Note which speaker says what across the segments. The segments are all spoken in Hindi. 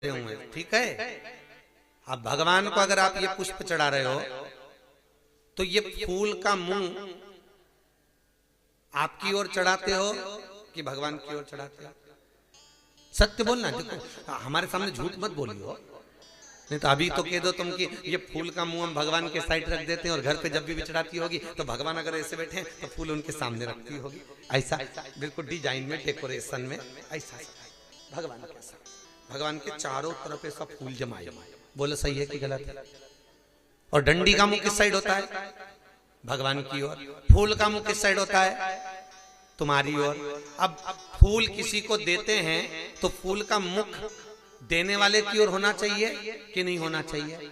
Speaker 1: हुए, ठीक है। अब भगवान को अगर आप ये पुष्प चढ़ा रहे हो तो ये फूल का मुंह आपकी ओर चढ़ाते हो कि भगवान की ओर चढ़ाते हो? सत्य बोलना। देखो हमारे सामने झूठ मत बोलियो, नहीं तो अभी तो कह दो तुम कि ये फूल का मुंह हम भगवान के साइड रख देते हैं और घर पे जब भी चढ़ाती होगी तो भगवान अगर ऐसे बैठे हैं तो फूल उनके सामने रखती होगी। ऐसा बिल्कुल डिजाइन में, डेकोरेशन में ऐसा भगवान के साथ, भगवान के चारों तरफ ऐसा फूल जमाए। बोलो सही है कि गलत है? और डंडी का मुंह किस साइड होता है? भगवान की ओर। फूल का मुंह किस साइड होता है? तुम्हारी ओर। अब फूल किसी को देते हैं तो फूल का मुख देने वाले की ओर होना चाहिए कि नहीं होना चाहिए?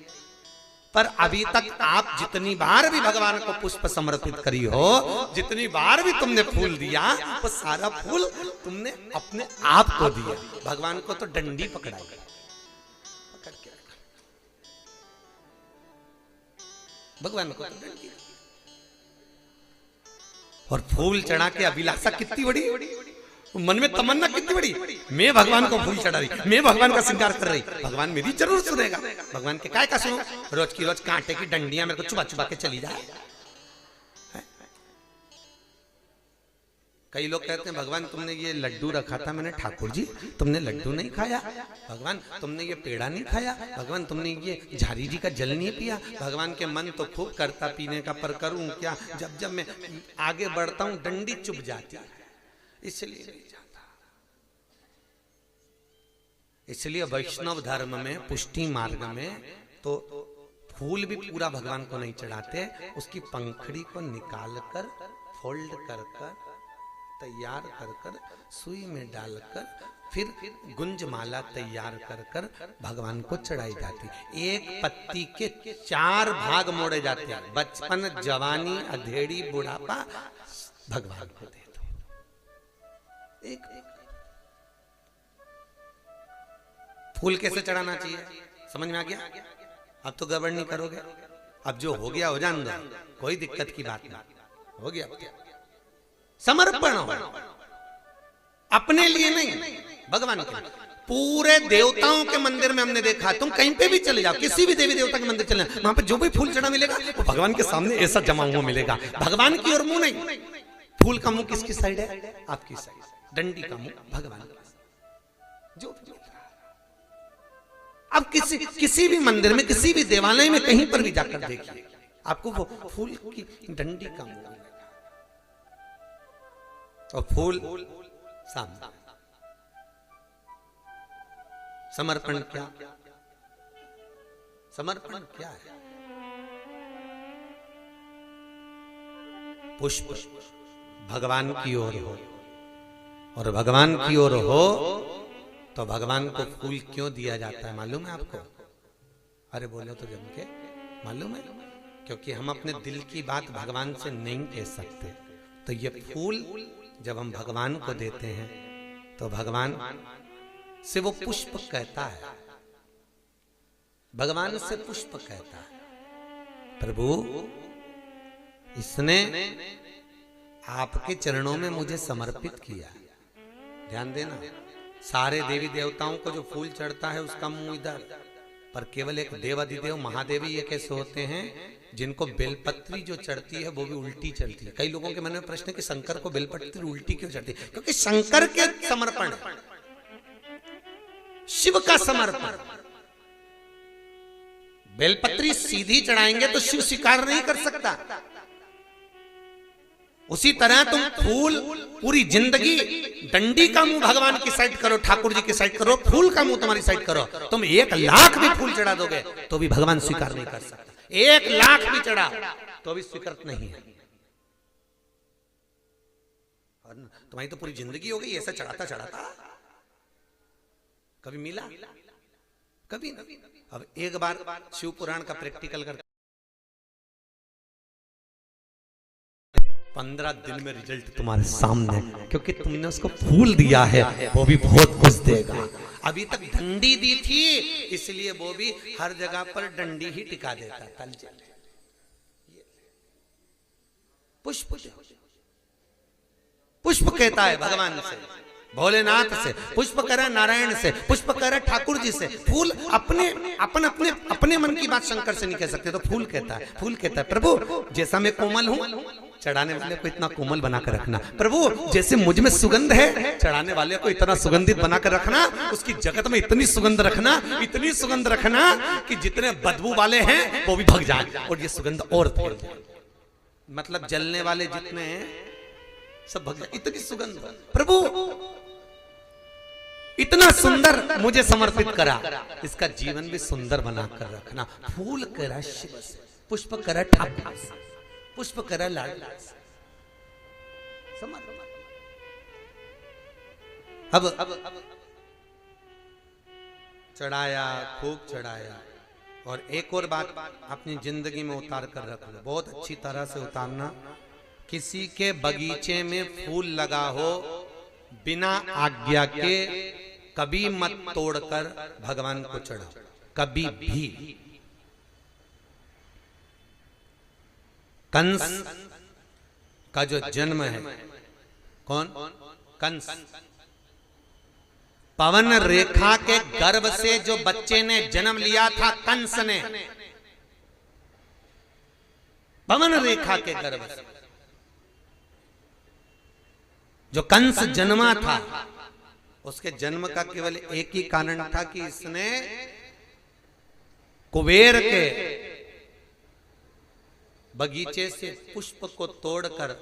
Speaker 1: पर अभी तक आप जितनी बार भी भगवान को पुष्प समर्पित करी हो, जितनी बार भी तुमने फूल दिया, वो सारा फूल तुमने अपने आप को दिया। भगवान को तो डंडी पकड़ाई, पकड़ के रखा। भगवान को तो डंडी। और फूल चढ़ा के अभिलाषा कितनी बड़ी, मन में तमन्ना कितनी बड़ी, मैं भगवान को फूल चढ़ा रही, मैं भगवान का श्रृंगार कर रही, भगवान मेरी जरूर सुनेगा। भगवान के काय का सुनो? रोज की रोज कांटे की डंडियां मेरे को चुबा चुबा के चली जाए। कई लोग कहते हैं भगवान तुमने ये लड्डू रखा था, मैंने ठाकुर जी तुमने लड्डू नहीं खाया, भगवान तुमने ये पेड़ा नहीं खाया, भगवान तुमने ये झारी जी का जल नहीं पिया। भगवान के मन तो खूब करता पीने का, पर करूं क्या? जब जब मैं आगे बढ़ता हूं डंडी चुभ जाती है, इसलिए नहीं जाता। इसलिए वैष्णव धर्म में, पुष्टि मार्ग में तो फूल भी पूरा भगवान को नहीं चढ़ाते, उसकी पंखड़ी को निकाल कर, फोल्ड कर कर, तैयार कर कर, सुई में डालकर, फिर गुंज माला तैयार कर कर भगवान को चढ़ाई जाती। एक पत्ती के 4 भाग मोड़े जाते हैं। बचपन, जवानी, अधेड़ी, बुढ़ापा भगवान को दे दो। एक फूल कैसे चढ़ाना चाहिए समझ में आ गया? अब तो गड़बड़ नहीं करोगे। अब जो हो गया हो जान दो, कोई दिक्कत की बात नहीं। हो गया समर्पण हो, अपने लिए नहीं, भगवान के लिए। पूरे देवताओं के मंदिर में हमने देखा, तुम कहीं पे भी चले जाओ, किसी भी देवी देवता के मंदिर चले जाओ, वहां पे जो भी फूल चढ़ा मिलेगा वो भगवान के सामने ऐसा जमा हुआ मिलेगा। भगवान की ओर मुंह नहीं। फूल का मुंह किसकी साइड है? आपकी साइड। डंडी का मुंह भगवान की। जो अब किसी भी मंदिर में, किसी भी देवालय में, कहीं पर भी जाकर देखिए, आपको वो फूल की डंडी का मुंह मिलेगा और फूल सामने। समर्पण क्या? समर्पण क्या है? पुष्प भगवान की ओर हो, और भगवान की ओर हो तो भगवान को फूल क्यों दिया जाता है मालूम है आपको? अरे बोलो तो जम के, मालूम है? क्योंकि हम अपने दिल की बात भगवान से नहीं कह सकते। तो ये फूल जब हम भगवान को देते हैं तो भगवान से वो पुष्प कहता है, भगवान से पुष्प कहता है, प्रभु इसने आपके चरणों में मुझे समर्पित किया। ध्यान देना, सारे देवी देवताओं को जो फूल चढ़ता है उसका मुंह इधर, पर केवल एक देवाधिदेव महादेव ये कैसे होते हैं जिनको बेलपत्री जो चढ़ती है वो भी उल्टी चढ़ती है। कई लोगों के मन में प्रश्न है कि शंकर को बेलपत्री उल्टी क्यों चढ़ती है? क्योंकि शंकर के समर्पण, शिव का समर्पण। बेलपत्री सीधी चढ़ाएंगे तो शिव स्वीकार नहीं कर सकता। उसी तरह तुम फूल पूरी जिंदगी डंडी का मुंह भगवान की साइड करो, ठाकुर जी की साइड करो, फूल का मुंह तुम्हारी साइड करो, तुम 1 लाख भी फूल चढ़ा दोगे तो भी भगवान स्वीकार नहीं कर सकता। 1 लाख भी चढ़ा तो भी स्वीकृत नहीं है। और तुम्हारी तो पूरी जिंदगी हो गई ऐसा चढ़ाता चढ़ाता, कभी मिला? कभी नहीं। अब एक बार शिव पुराण का प्रैक्टिकल कर 15 दिन में रिजल्ट तुम्हारे सामने, क्योंकि तुमने उसको फूल दिया है, वो भी बहुत कुछ देगा। अभी तक डंडी दी थी इसलिए वो भी हर जगह पर डंडी ही टिका देता। कल पुष्प, पुष्प कहता है भगवान से, भोलेनाथ से, पुष्प करा नारायण से, पुष्प करा ठाकुर जी से। फूल अपने अपने मन की बात शंकर से नहीं कह सकते, तो फूल कहता है, फूल कहता है प्रभु जैसा मैं कोमल हूँ, चढ़ाने वाले को इतना कोमल बनाकर रखना। प्रभु जैसे मुझ में सुगंध है, चढ़ाने वाले को इतना सुगंधित बनाकर रखना, उसकी जगत में इतनी सुगंध रखना, इतनी सुगंध रखना कि जितने बदबू वाले हैं वो भी भग जाए और ये सुगंध और फैल जाए। मतलब जलने वाले जितने हैं सब भग जाए, इतनी सुगंध। प्रभु इतना सुंदर मुझे समर्पित करा, इसका जीवन भी सुंदर बनाकर रखना। फूल करा शिव से, पुष्प करा ठाकुर से, पुष्प करा लाडला से। अब चढ़ाया, खूब चढ़ाया। और एक और बात अपनी जिंदगी में उतार कर रख लो, बहुत अच्छी तरह से उतारना। किसी के बगीचे में फूल लगा हो, बिना आज्ञा के कभी मत तोड़कर भगवान को चढ़ाओ, कभी भी। कंस का जो जन्म है, कौन? कंस। पवन रेखा के गर्भ से जो बच्चे ने जन्म लिया था कंस ने, पवन रेखा के गर्भ से जो कंस जन्मा था, उसके जन्म का केवल एक ही कारण था कि इसने कुबेर के बगीचे से पुष्प को तोड़कर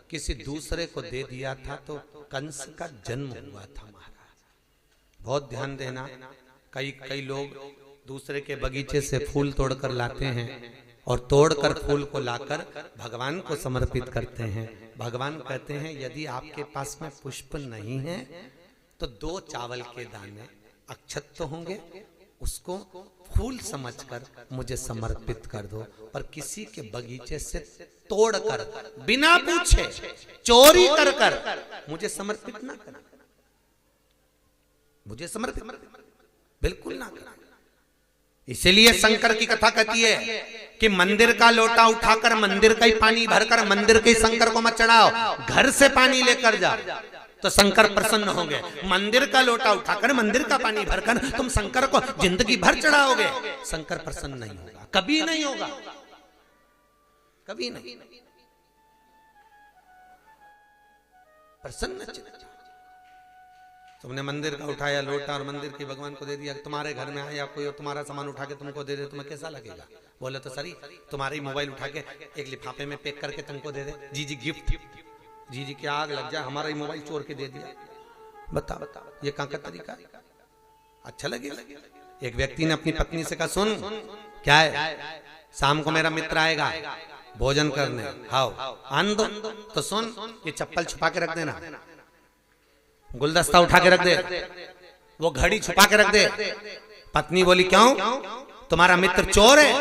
Speaker 1: किसी दूसरे को दे दिया था, तो कंस का जन्म हुआ था। महाराज बहुत ध्यान देना, कई लोग दूसरे के बगीचे से फूल तोड़कर लाते हैं और तोड़कर फूल को लाकर भगवान को समर्पित करते हैं। भगवान कहते हैं यदि आपके पास में पुष्प नहीं है तो 2 चावल के दाने अक्षत तो होंगे, उसको फूल समझकर मुझे समर्पित कर दो, पर किसी के बगीचे से तोड़कर बिना पूछे चोरी कर मुझे समर्पित ना करना, मुझे समर्पित बिल्कुल ना करना। इसीलिए शंकर की कथा कहती है कि मंदिर का लोटा उठाकर मंदिर का ही पानी भरकर मंदिर के शंकर को मत चढ़ाओ, घर से पानी लेकर जाओ तो शंकर प्रसन्न होंगे। मंदिर का लोटा उठाकर मंदिर का पानी भरकर तुम शंकर को जिंदगी भर चढ़ाओगे, शंकर प्रसन्न नहीं होगा, कभी नहीं होगा, कभी नहीं प्रसन्न। तुमने मंदिर का उठाया लोटा और मंदिर के भगवान को दे दिया, तुम्हारे घर में आया कोई और तुम्हारा सामान उठा के तुमको दे दे, तुम्हें कैसा लगेगा? बोले तो सरी तुम्हारे ही मोबाइल उठा के एक लिफाफे में पैक करके तुमको दे दे, जी गिफ्ट, जी की आग लग जाए, हमारा ही मोबाइल चोर के दे दिया। बता ये कहाँ का तरीका? अच्छा लगेगा? एक व्यक्ति ने अपनी पत्नी से कहा सुन क्या है, शाम को मेरा मित्र आएगा भोजन करने, हाओ आन दो, तो सुन ये चप्पल छुपा के रख देना, गुलदस्ता उठा के रख दे, वो घड़ी छुपा के रख दे। पत्नी बोली क्यों, तुम्हारा मित्र चोर है?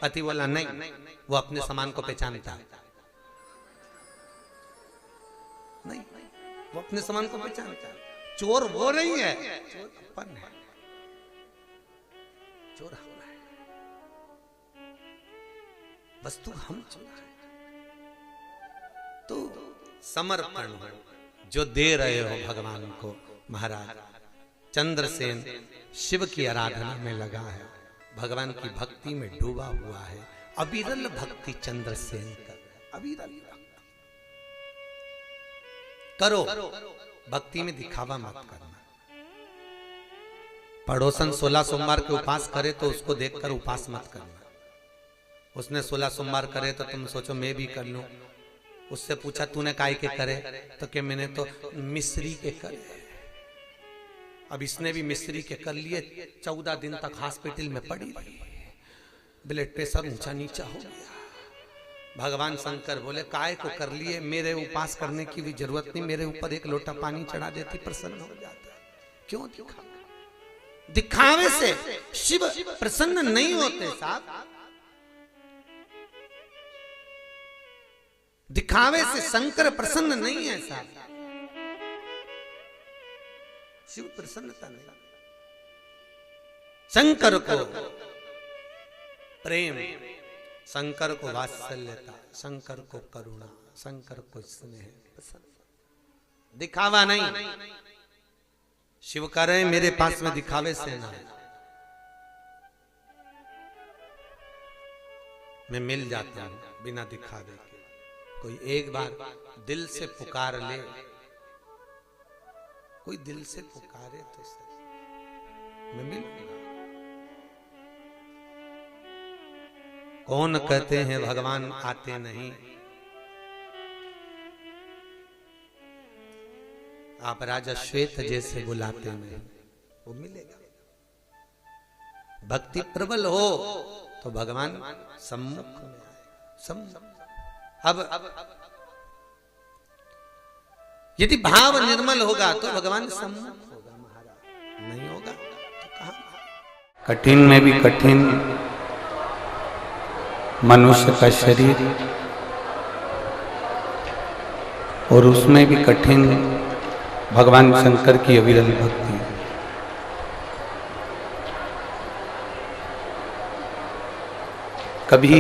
Speaker 1: पति बोला नहीं, वो अपने सामान को पहचानता नहीं, वो अपने सामान को पहचानता है। चोर वो नहीं है, चोर अपन है, चोर हम है, वस्तु हम चोर है। तो समर्पण जो दे रहे हो भगवान को। महाराज चंद्रसेन शिव की आराधना में लगा है, भगवान की भक्ति में डूबा हुआ है, अविरल भक्ति चंद्रसेन कर, अविरल करो, भक्ति में दिखावा मत करना। पड़ोसन 16 सोमवार के उपास करे तो उसको देखकर उपास मत करना। उसने 16 सोमवार करे तो तुम सोचो मैं भी कर लूं। उससे पूछा तूने काय के करे, तो क्या मैंने तो मिस्री के करे। अब इसने भी मिस्री के कर लिए, 14 दिन तक हॉस्पिटल में पड़ी रही, ब्लड प्रेशर ऊंचा नीचा हो गया। भगवान शंकर बोले काय को कर लिए, मेरे उपास करने की भी जरूरत नहीं, मेरे ऊपर एक लोटा पानी चढ़ा देती प्रसन्न हो जाता। क्यों दिखावे से शिव प्रसन्न नहीं होते साहब, दिखावे से शंकर प्रसन्न नहीं है साहब, शिव प्रसन्नता नहीं। शंकर को प्रेम, शंकर को वात्सल्यता, शंकर को करुणा, शंकर को स्नेह, दिखावा नहीं। शिव कह रहे हैं मेरे पास में दिखावे से ना, मैं मिल जाता हूं बिना दिखावे के। कोई एक बार दिल से पुकार ले, कोई दिल से पुकारे तो सही, मैं मिलूंगा। कौन कहते हैं भगवान आते नहीं, आप राजा श्वेत जैसे बुलाते नहीं, वो मिलेगा। भक्ति प्रबल हो तो भगवान सम्मुख में आएगा। अब यदि भाव निर्मल होगा तो भगवान सम्मुख होगा, महाराज नहीं होगा तो कहां।
Speaker 2: कठिन में भी कठिन मनुष्य का शरीर, और उसमें भी कठिन भगवान शंकर की अविरल भक्ति। कभी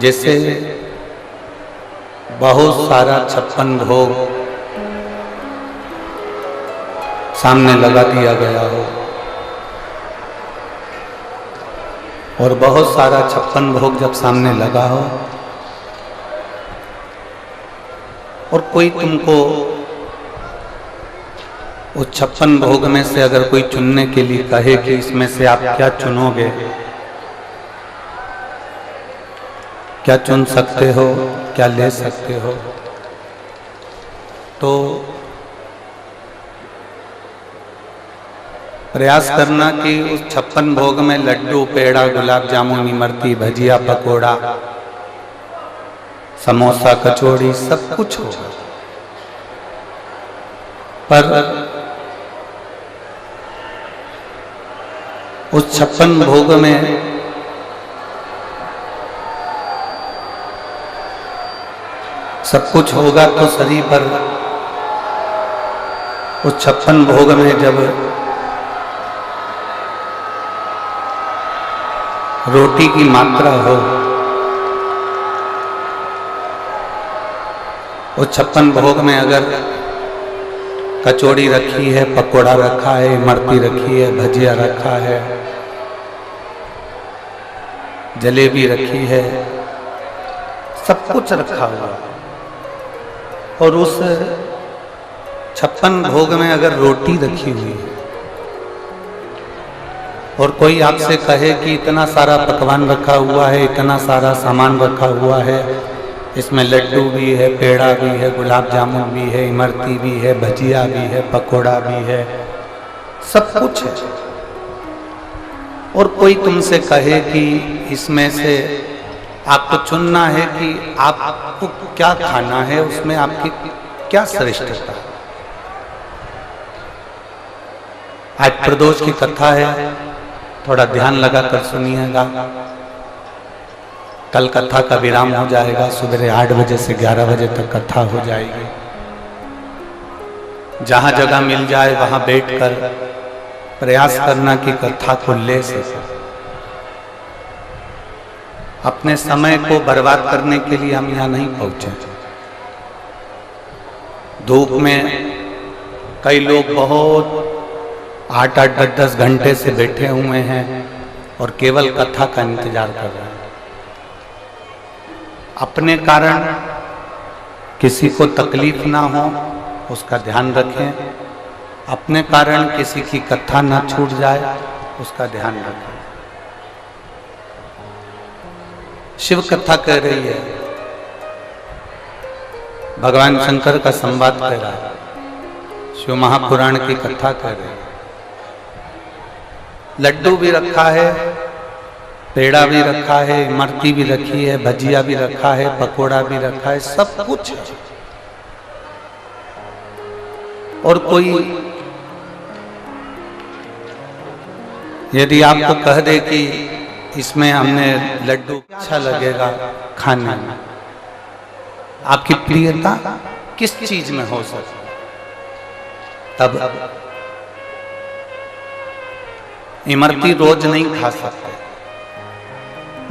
Speaker 2: जैसे बहुत सारा 56 भोग सामने लगा दिया गया हो, और बहुत सारा 56 भोग जब सामने लगा हो, और कोई तुमको उस 56 भोग में से अगर कोई चुनने के लिए कहे कि इसमें से आप क्या चुनोगे, क्या चुन सकते हो, क्या ले सकते हो, तो प्रयास करना कि उस 56 भोग में लड्डू, पेड़ा, गुलाब जामुन, इमरती, भजिया, पकोड़ा, समोसा, कचौड़ी सब कुछ होगा, पर उस 56 भोग में सब कुछ होगा तो सही, पर उस 56 भोग में जब रोटी की मात्रा हो, उस 56 भोग में अगर कचौड़ी रखी है, पकोड़ा रखा है, इमरती रखी है, भजिया रखा है, जलेबी रखी है, सब कुछ रखा हुआ, और उस 56 भोग में अगर रोटी रखी हुई है और कोई आपसे कहे कि इतना सारा पकवान रखा हुआ है, इतना सारा सामान रखा हुआ है, इसमें लड्डू भी है, पेड़ा भी है, गुलाब जामुन भी है, इमरती भी है, भजिया भी है, पकोड़ा भी है, सब कुछ है, और कोई तुमसे कहे कि इसमें से आपको चुनना है कि आपको क्या खाना है, उसमें आपकी क्या श्रेष्ठता है। आज प्रदोष की कथा है, थोड़ा ध्यान लगाकर सुनिएगा। कल कथा का विराम हो जाएगा, सुबह 8 बजे से 11 बजे तक कथा हो जाएगी। जहां जगह मिल जाए वहां बैठकर प्रयास करना कि कथा को ले सके। अपने समय को बर्बाद करने के लिए हम यहाँ नहीं पहुंचे। धूप में कई लोग बहुत 8-8, 10-10 घंटे से बैठे हुए हैं और केवल कथा का इंतजार कर रहे हैं। अपने कारण किसी को तकलीफ ना हो उसका ध्यान रखें, अपने कारण किसी की कथा ना छूट जाए उसका ध्यान रखें। शिव कथा कह रही है, भगवान शंकर का संवाद कह रहा है, शिव महापुराण की कथा कह रही है। लड्डू भी रखा है, पेड़ा भी रखा है, इमरती भी रखी है, भजिया भी रखा है, पकोड़ा भी रखा है, सब कुछ है। और कोई यदि आपको कह दे कि इसमें हमने लड्डू अच्छा लगेगा खाने में, आपकी प्रियता किस चीज में हो सकती, तब इमरती रोज नहीं खा सकते,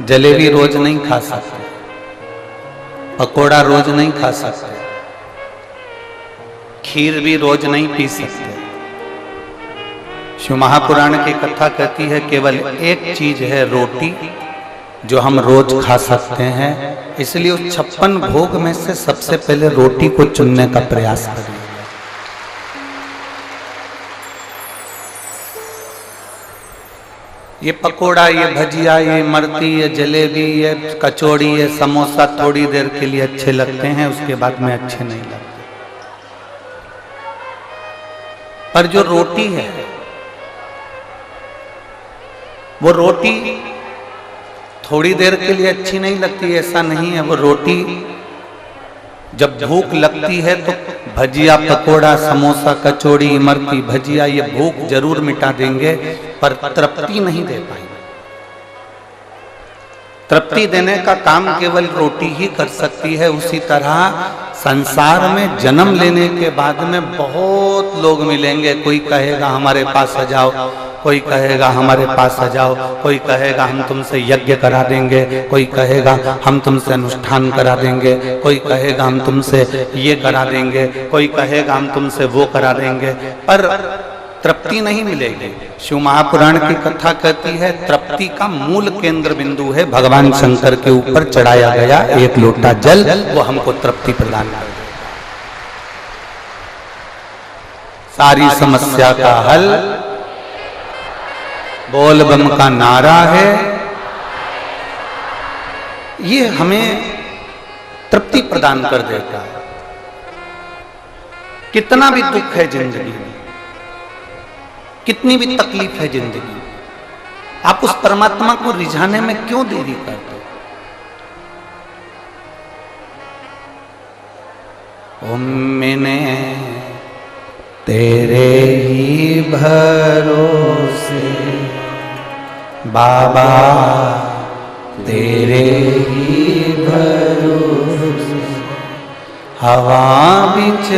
Speaker 2: जलेबी रोज नहीं खा सकते, पकोड़ा रोज नहीं खा सकते, खीर भी रोज नहीं पी सकते। शिव महापुराण की कथा कहती है केवल एक चीज है रोटी जो हम रोज खा सकते हैं, इसलिए उस 56 भोग में से सबसे पहले रोटी को चुनने का प्रयास करिए। ये पकोड़ा, ये भजिया, ये इमरती, ये जलेबी, ये कचौड़ी, ये समोसा थोड़ी देर के लिए अच्छे लगते हैं, उसके बाद में अच्छे नहीं लगते। पर जो रोटी है वो रोटी थोड़ी देर के लिए अच्छी नहीं लगती, ऐसा नहीं है। वो रोटी जब भूख लगती है तो भजिया, पकोड़ा, समोसा, कचौड़ी, इमरती, भजिया ये भूख जरूर मिटा देंगे पर तृप्ति नहीं दे पाएंगे। तृप्ति देने का काम केवल रोटी ही कर सकती है। उसी तरह संसार में जन्म लेने के बाद में बहुत लोग मिलेंगे। कोई कहेगा हमारे पास आ जाओ, कोई कहेगा हमारे पास आ जाओ, कोई कहेगा हम तुमसे यज्ञ करा देंगे, कोई कहेगा हम तुमसे अनुष्ठान करा देंगे, कोई कहेगा हम तुमसे ये करा देंगे, कोई कहेगा हम तुमसे वो करा देंगे, पर तृप्ति नहीं मिलेगी। शिव महापुराण की कथा कहती है तृप्ति का मूल केंद्र बिंदु है भगवान शंकर के ऊपर चढ़ाया गया एक लोटा जल, वो हमको तृप्ति प्रदान कर देगा। सारी समस्या का हल बोल बम का नारा है। ये हमें तृप्ति प्रदान कर देता है। कितना भी दुख है जिंदगी में, कितनी भी तकलीफ है जिंदगी में, आप उस परमात्मा को रिझाने में क्यों देरी करते हो? मैंने तेरे ही भरोसे बाबा, तेरे ही भरोसे हवा बिच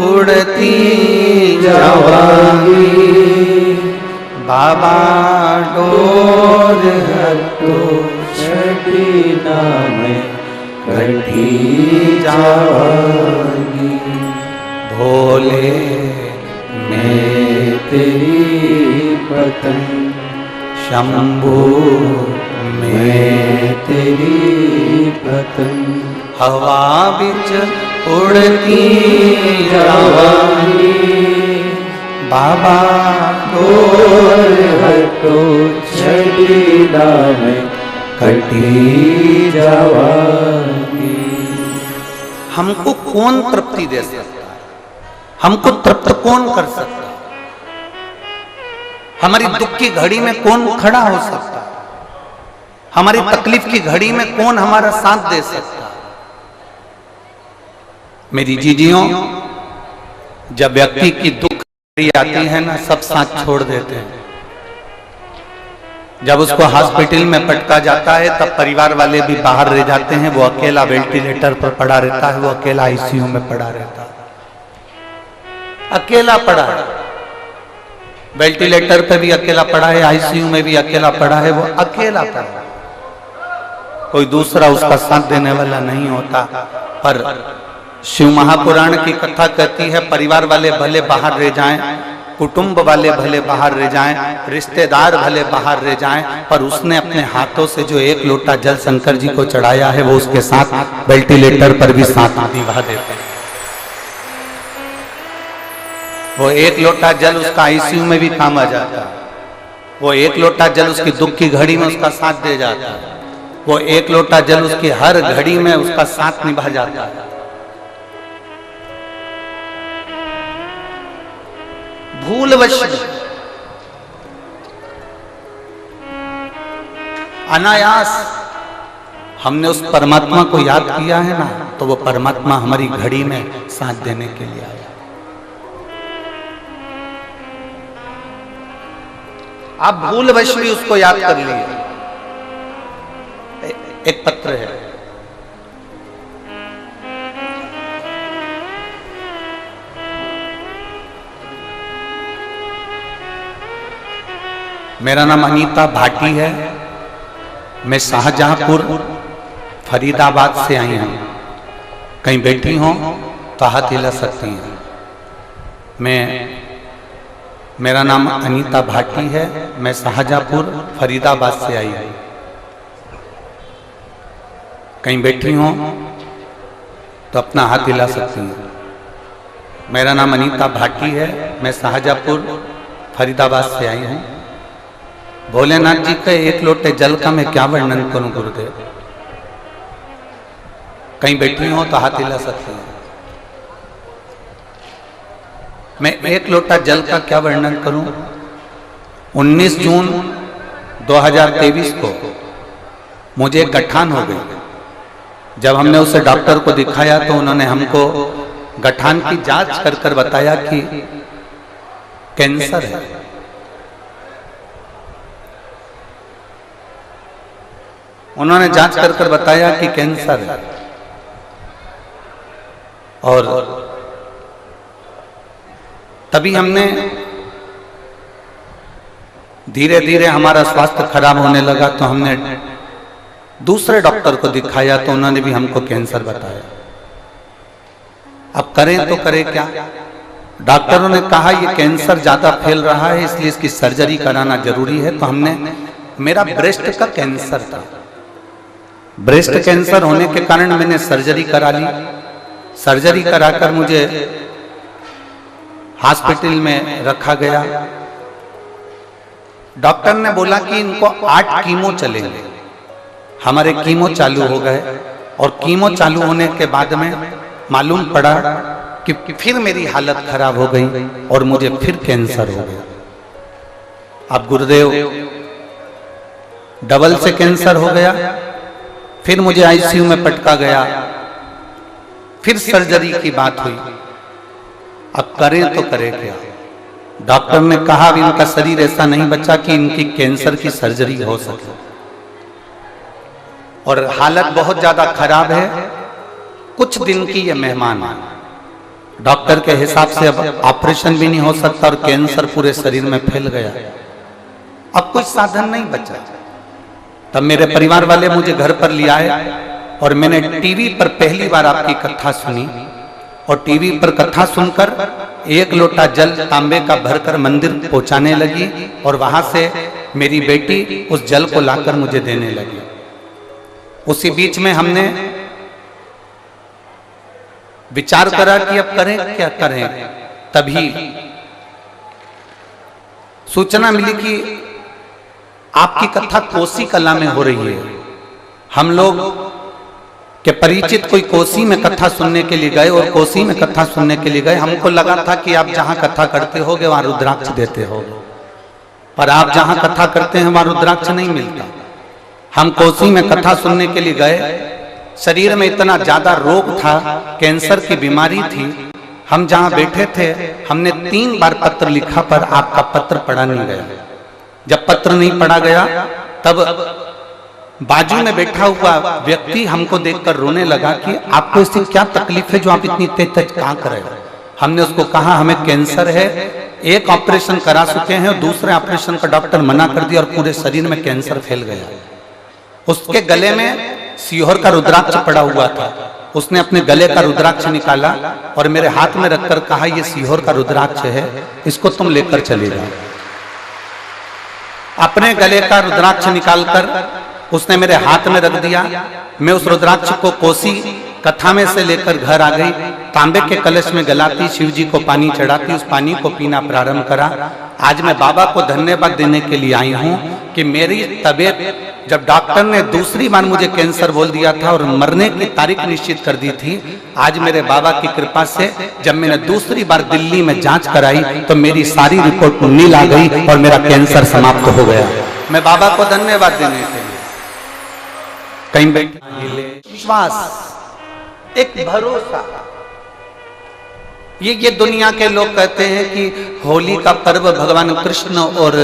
Speaker 2: उड़ती जावांगी, बाबा डोर हटो छठी नाम कटी जावांगी, भोले मैं तेरी पतंग, शंभू मैं तेरी पतंग, हवा बिच उड़ती जावांगी, बाबा डोर हटो छठी नाम कटी जावांगी। हमको कौन तृप्ति दे सकता है? हमको तृप्त कौन कर सकता है? हमारी दुख की घड़ी में कौन खड़ा हो सकता है? हमारी तकलीफ की घड़ी में कौन हमारा साथ दे सकता है? मेरी जीजियों, जब व्यक्ति की दुख घड़ी आती है ना, सब साथ छोड़ देते हैं। जब उसको हॉस्पिटल में पटका जाता है तब परिवार वाले भी बाहर रह जाते हैं। वो अकेला वेंटिलेटर पर पड़ा रहता है, वो अकेला आईसीयू में पड़ा रहता है, अकेला पड़ा है। वेंटिलेटर पे भी अकेला पड़ा है, आईसीयू में भी अकेला पड़ा है, वो अकेला पड़ा है। कोई दूसरा उसका साथ देने वाला नहीं होता। पर शिव महापुराण की कथा कहती है परिवार वाले भले बाहर रह जाएं, कुटुंब वाले भले बाहर रह जाएं, रिश्तेदार भले बाहर रह जाएं, पर उसने अपने हाथों से जो एक लोटा जल शंकर जी को चढ़ाया है वो उसके साथ वेंटिलेटर पर भी साथ निभा देते हैं। वो एक लोटा जल उसका आईसीयू में भी काम आ जाता है। वो एक लोटा जल उसकी दुख की घड़ी में उसका साथ दे जाता है। वो एक लोटा जल उसकी हर घड़ी में उसका साथ निभा जाता है। भूलवश अनायास हमने उस परमात्मा को याद किया है ना, तो वो परमात्मा हमारी घड़ी में साथ देने के लिए आया। आप भूलवश भी उसको याद कर लिए। एक पत्र है, मेरा नाम अनीता भाटी है, मैं शाहजहांपुर फरीदाबाद से आई हूँ। कहीं बैठी हो तो हाथ हिला सकती हैं। मेरा नाम अनीता भाटी है। मैं शाहजहाँपुर फरीदाबाद से आई हूँ। कहीं बैठी हो तो अपना हाथ हिला सकती हैं। मेरा नाम अनीता भाटी है। मैं शाहजहाँपुर फरीदाबाद से आई हूँ। भोलेनाथ जी के एक लोटे जल का मैं क्या वर्णन करूं गुरुदेव। कहीं बैठी हो तो हाथ हिला सकती हैं। मैं एक लोटा जल का क्या वर्णन करूं। 19 जून 2023 को मुझे गठान हो गई। जब हमने उसे डॉक्टर को दिखाया तो उन्होंने हमको गठान की जांच कर कर बताया कि कैंसर है। उन्होंने जांच कर कर बताया कि कैंसर है। और तभी हमने धीरे धीरे हमारा स्वास्थ्य खराब होने लगा तो हमने दूसरे डॉक्टर को दिखाया तो उन्होंने भी हमको कैंसर बताया। अब करें तो करें क्या। डॉक्टरों ने कहा ये कैंसर ज्यादा फैल रहा है इसलिए इसकी सर्जरी कराना जरूरी है। तो हमने, मेरा ब्रेस्ट का कैंसर था। ब्रेस्ट कैंसर होने के कारण मैंने सर्जरी करा ली। सर्जरी कराकर मुझे हॉस्पिटल में रखा गया। डॉक्टर ने बोला कि इनको 8 कीमो चलेंगे। हमारे कीमो चालू हो गए और कीमो चालू होने के बाद में मालूम पड़ा कि फिर मेरी हालत खराब हो गई और मुझे फिर कैंसर हो गया। अब गुरुदेव डबल से कैंसर हो गया। फिर मुझे आईसीयू में पटका गया। फिर सर्जरी की बात हुई। अब करें तो करें क्या। डॉक्टर ने कहा अब इनका शरीर ऐसा नहीं बचा कि इनकी कैंसर की सर्जरी हो सके और हालत बहुत ज्यादा खराब है। कुछ दिन की ये मेहमान है। डॉक्टर के हिसाब से अब ऑपरेशन भी नहीं हो सकता और कैंसर पूरे शरीर में फैल गया। अब कुछ साधन नहीं बचा। तब मेरे परिवार वाले मुझे घर पर ले आए और मैंने टीवी पर पहली बार आपकी कथा सुनी। और टीवी पर कथा सुनकर एक लोटा जल तांबे का भरकर मंदिर पहुंचाने लगी और वहां से मेरी बेटी उस जल को लाकर मुझे देने लगी। उसी बीच में हमने विचार करा कि अब करें क्या करें। तभी सूचना मिली कि आपकी कथा कोसी कला में हो रही है। हम लोग के परिचित कोई कोसी में कथा सुनने के लिए गए और कोसी में कथा सुनने के लिए गए। हमको लगा था कि आप जहां कथा करते होगे वहां रुद्राक्ष देते होगे, पर आप जहां कथा करते हैं वहां रुद्राक्ष नहीं मिलता। हम कोसी में कथा सुनने के लिए गए। शरीर में इतना ज्यादा रोग था, कैंसर की बीमारी थी। हम जहां बैठे थे हमने 3 बार पत्र लिखा पर आपका पत्र पढ़ा नहीं गया। जब पत्र नहीं पढ़ा गया तब बाजू में बैठा हुआ व्यक्ति हमको देखकर रोने लगा कि आपको इससे क्या तकलीफ है जो आप इतनी तेज कहाँ कर रहे हो। हमने उसको कहा हमें कैंसर है, एक ऑपरेशन करा चुके हैं और दूसरे ऑपरेशन का डॉक्टर मना कर दिया और पूरे शरीर में कैंसर फैल गया। उसके गले में सीहोर का रुद्राक्ष पड़ा हुआ था। उसने अपने गले का रुद्राक्ष निकाला और मेरे हाथ में रखकर कहा ये सीहोर का रुद्राक्ष है, इसको तुम लेकर चले जाओ। अपने गले का रुद्राक्ष निकालकर उसने मेरे हाथ में रख दिया। मैं उस रुद्राक्ष को कोसी कथा में से लेकर घर आ गई। तांबे के कलश में गलाती, शिव जी को पानी चढ़ाती, उस पानी को पीना प्रारंभ करा। आज मैं बाबा को धन्यवाद देने के लिए आई हूँ कि मेरी तबीयत, जब डॉक्टर ने दूसरी बार मुझे कैंसर बोल दिया था और मरने की तारीख निश्चित कर दी थी, आज मेरे बाबा की कृपा से जब मैंने दूसरी बार दिल्ली में जांच कराई तो मेरी सारी रिपोर्ट नील आ गई और मेरा कैंसर समाप्त हो गया। मैं बाबा को धन्यवाद देने के लिए कहीं विश्वास, एक भरोसा। ये दुनिया के लोग कहते हैं कि होली का पर्व भगवान कृष्ण और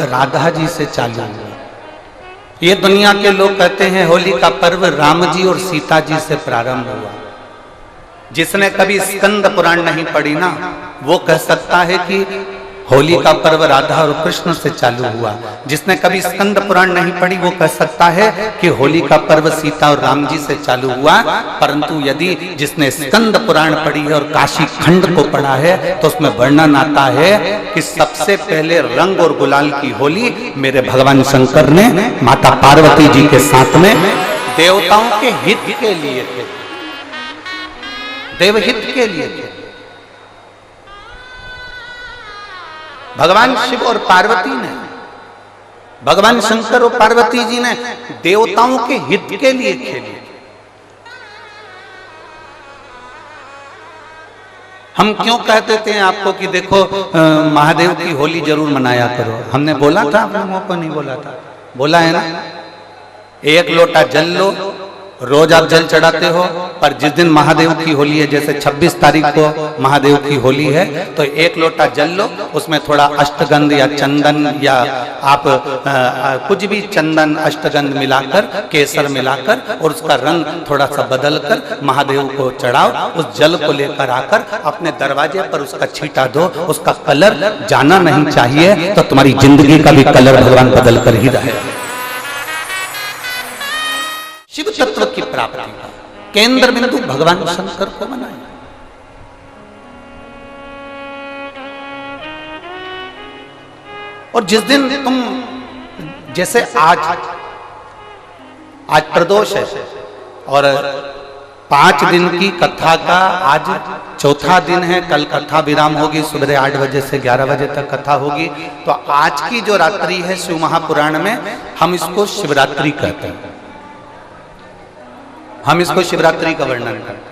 Speaker 2: राधा जी से चालू हुआ। ये दुनिया के लोग कहते हैं होली का पर्व राम जी और सीता जी से प्रारंभ हुआ। जिसने कभी स्कंद पुराण नहीं पढ़ी ना, वो कह सकता है कि होली का पर्व राधा और कृष्ण से चालू हुआ। जिसने कभी स्कंद पुराण नहीं पढ़ी वो कह सकता है कि होली का पर्व सीता और राम जी से चालू हुआ, परंतु यदि जिसने स्कंद पुराण पढ़ी है और काशी खंड को पढ़ा है तो उसमें वर्णन आता है कि सबसे पहले रंग और गुलाल की होली मेरे भगवान शंकर ने माता पार्वती जी के साथ में देवताओं के हित के लिए थे, देवहित के लिए थे। भगवान शिव और पार्वती ने, भगवान शंकर और पार्वती जी ने देवताओं के हित के लिए खेली। हम क्यों कह देते हैं आपको कि देखो महादेव की होली जरूर मनाया करो? हमने बोला था, आप लोगों को नहीं बोला था? बोला है ना। एक लोटा जल लो, रोज आप जल चढ़ाते हो, पर जिस दिन महादेव की होली है, जैसे 26 तारीख को महादेव की होली है, तो एक लोटा जल लो, उसमें थोड़ा अष्टगंध या चंदन या आप कुछ भी चंदन अष्टगंध मिलाकर, केसर मिलाकर और उसका रंग थोड़ा सा बदल कर महादेव को चढ़ाओ। उस जल को लेकर आकर अपने दरवाजे पर उसका छींटा दो, उसका कलर जाना नहीं चाहिए, तो तुम्हारी जिंदगी का भी कलर भगवान बदल कर ही रहेगा। शिव तत्व की प्राप्ति का केंद्र बिंदु भगवान शंकर को बनाया। और जिस दिन तुम, जैसे आज प्रदोष है और 5 दिन की कथा का आज चौथा दिन है, कल कथा विराम होगी, सुबह 8 बजे से 11 बजे तक कथा होगी। तो आज की जो रात्रि है शिव महापुराण में हम इसको शिवरात्रि कहते हैं, हम इसको शिवरात्रि का वर्णन करते हैं।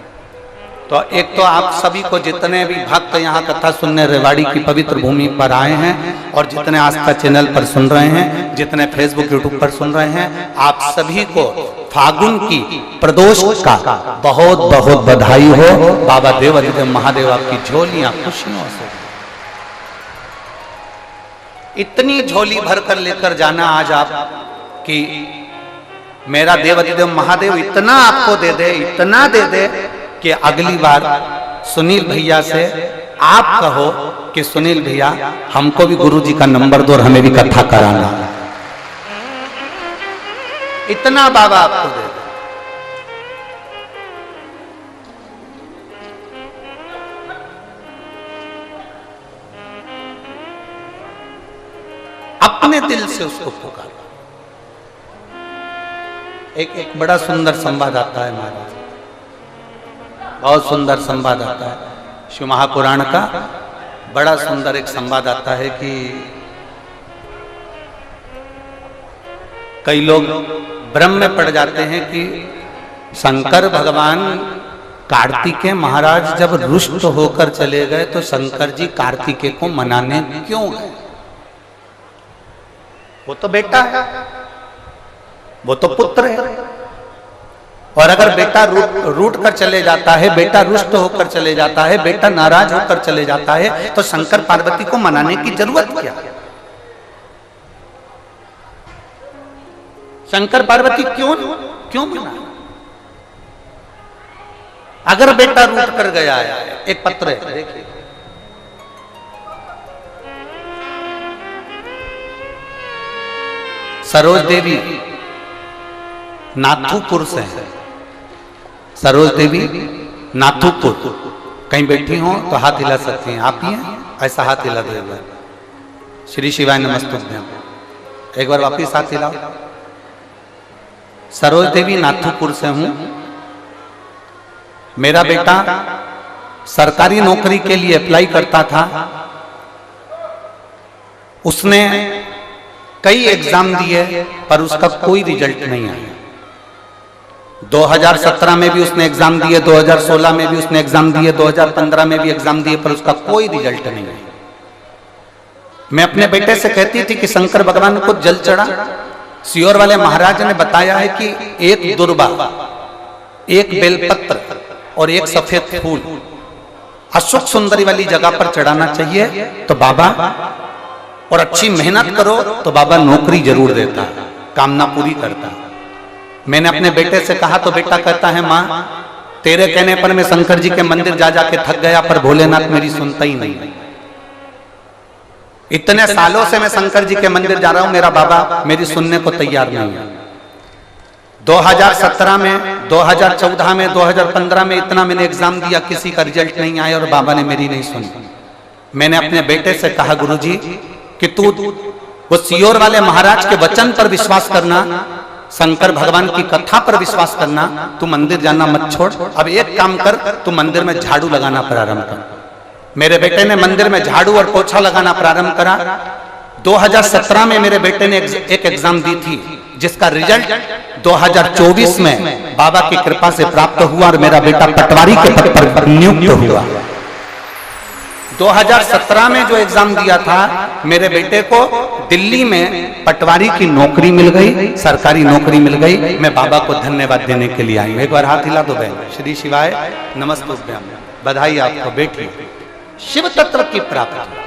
Speaker 2: तो एक तो आप सभी को, जितने भी भक्त यहाँ कथा सुनने रेवाड़ी की पवित्र भूमि पर आए हैं और जितने आस्था चैनल पर सुन रहे हैं, जितने फेसबुक यूट्यूब पर सुन रहे हैं, आप सभी को फागुन की प्रदोष का बहुत बहुत बधाई हो। बाबा देव अधिदेव महादेव आपकी झोलियां खुशियों से, इतनी झोली भर कर लेकर जाना आज आप कि मेरा देवाधिदेव महादेव इतना आपको दे दे, इतना दे दे कि अगली बार सुनील भैया से आप कहो कि सुनील भैया हमको भी गुरुजी का नंबर दो और हमें भी कथा कराना। इतना बाबा आपको दे दे। अपने दिल से उसको पुकारो। एक बड़ा सुंदर संवाद आता है महाराज, बहुत सुंदर संवाद आता है शिव महापुराण का। बड़ा सुंदर एक संवाद आता है कि कई लोग भ्रम में पड़ जाते हैं कि शंकर भगवान कार्तिकेय महाराज जब रुष्ट होकर चले गए तो शंकर जी कार्तिकेय को मनाने क्यों गए? वो तो बेटा है, वो तो पुत्र है, और अगर बेटा रूठ कर चले जाता है, बेटा रुष्ट होकर चले जाता है, बेटा नाराज होकर चले जाता है, तो शंकर पार्वती को मनाने की जरूरत क्या? शंकर पार्वती क्यों मना? अगर बेटा रूठ कर गया है, एक पत्र है देखिए, सरोज देवी नाथुपुर से है, सरोज देवी नाथुपुर, कहीं बैठी हो तो हाथ हिला सकती हैं, आप ही हैं, ऐसा हाथ हिला देगा। श्री शिवाय नमस्तुभ्यं, एक बार वापिस हाथ हिलाओ। सरोज देवी नाथुपुर से हूं। मेरा बेटा सरकारी नौकरी के लिए अप्लाई करता था, उसने कई एग्जाम दिए पर उसका कोई रिजल्ट नहीं आया। 2017 में भी उसने एग्जाम दिए, 2016 में भी उसने एग्जाम दिए, 2015 में भी एग्जाम दिए, पर उसका कोई रिजल्ट नहीं आया। मैं अपने बेटे से कहती थी कि शंकर भगवान को जल चढ़ा। सियोर वाले महाराज ने बताया है कि एक दुर्बा, एक बेलपत्र और एक सफेद फूल अशोक सुंदरी वाली जगह पर चढ़ाना चाहिए, तो बाबा, और अच्छी मेहनत करो तो बाबा नौकरी जरूर देता, कामना पूरी करता। मैंने अपने बेटे से कहा तो बेटा कहता है, माँ तेरे कहने पर मैं शंकर जी के मंदिर जा जाके थक गया, पर भोलेनाथ मेरी सुनता ही नहीं। इतने सालों से मैं शंकर जी के मंदिर जा रहा हूं, मेरा बाबा मेरी सुनने को तैयार नहीं है। 2017 में, 2014 में, 2015 में इतना मैंने एग्जाम दिया, किसी का रिजल्ट नहीं आया और बाबा ने मेरी नहीं सुनी। मैंने अपने बेटे से कहा, गुरुजी कि तू वो सियोर वाले महाराज के वचन पर विश्वास करना, शंकर भगवान की कथा पर विश्वास करना, तू मंदिर जाना मत छोड़। अब एक काम कर, तू मंदिर में झाड़ू लगाना प्रारंभ कर। मेरे बेटे ने मंदिर में झाड़ू और पोछा लगाना प्रारंभ करा। 2017 में मेरे बेटे ने एक एग्जाम दी थी, जिसका रिजल्ट 2024 में बाबा की कृपा से प्राप्त हुआ और मेरा बेटा पटवारी के पद पर नियुक्त हुआ। 2017 में जो एग्जाम दिया था, मेरे बेटे को दिल्ली में पटवारी की नौकरी मिल गई, सरकारी नौकरी मिल गई। मैं बाबा को धन्यवाद देने के लिए आई हूं। एक बार हाथ हिला दो बहन। श्री शिवाय नमस्तुभ्यम। बधाई आपको बेटी, शिव तत्व की प्राप्ति।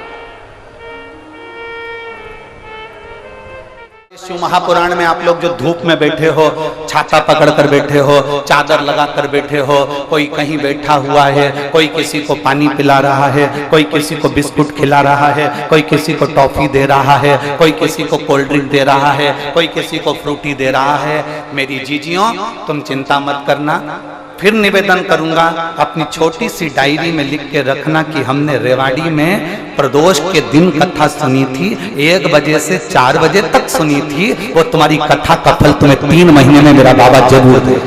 Speaker 2: शिव महापुराण में आप लोग जो धूप में बैठे हो, छाता पकड़ कर बैठे हो, चादर लगा कर बैठे हो, कोई कहीं बैठा हुआ है, कोई किसी को पानी पिला रहा है, कोई किसी को बिस्कुट खिला रहा है, कोई किसी को टॉफी दे रहा है, कोई किसी को कोल्ड ड्रिंक दे रहा है, कोई किसी को फ्रूटी दे रहा है। मेरी जीजियों, तुम चिंता मत करना। फिर निवेदन करूंगा, अपनी छोटी सी डायरी में लिख के रखना कि हमने रेवाड़ी में प्रदोष के दिन कथा सुनी थी, 1 बजे से 4 बजे तक सुनी थी। वो तुम्हारी कथा का फल तुम्हें 3 महीने में मेरा बाबा जरूर दे।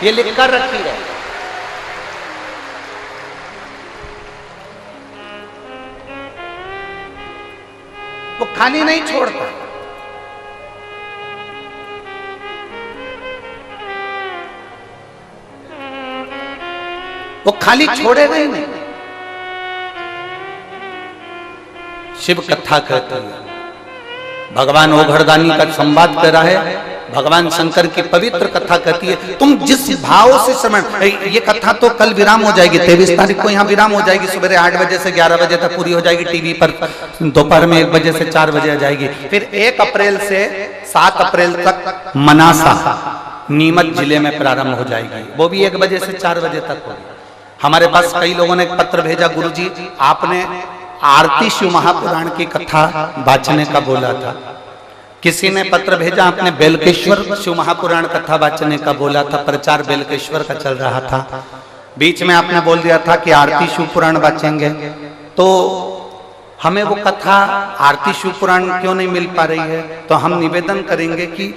Speaker 2: ये लिख कर रखी है। वो खाली नहीं छोड़ता। वो खाली छोड़ेगा ही नहीं। शिव कथा कहती है, भगवान ओघड़दानी का संवाद कर रहा है, भगवान शंकर की पवित्र कथा कहती है। तुम जिस भाव से समझ, ये कथा तो कल विराम हो जाएगी, 23 तारीख को यहाँ विराम हो जाएगी। सुबह 8 बजे से 11 बजे तक पूरी हो जाएगी टीवी पर, दोपहर में 1 बजे से 4 बजे आ जाएगी। फिर 1 अप्रैल से 7 अप्रैल तक मनासा नीमच जिले में प्रारंभ हो जाएगी, वो भी 1 बजे से 4 बजे तक होगी। हमारे पास कई लोगों ने एक पत्र भेजा, गुरुजी आपने आरती शिव महापुराण की कथा वाचने का बोला था। किसी ने पत्र भेजा, आपने बेलकेश्वर शिव महापुराण कथा वाचने का बोला था, प्रचार बेलकेश्वर का चल रहा था। बीच में आपने बोल दिया था कि आरती शिव पुराण वाचेंगे, तो हमें वो कथा आरती शिव पुराण क्यों नहीं मिल पा रही है? तो हम निवेदन करेंगे कि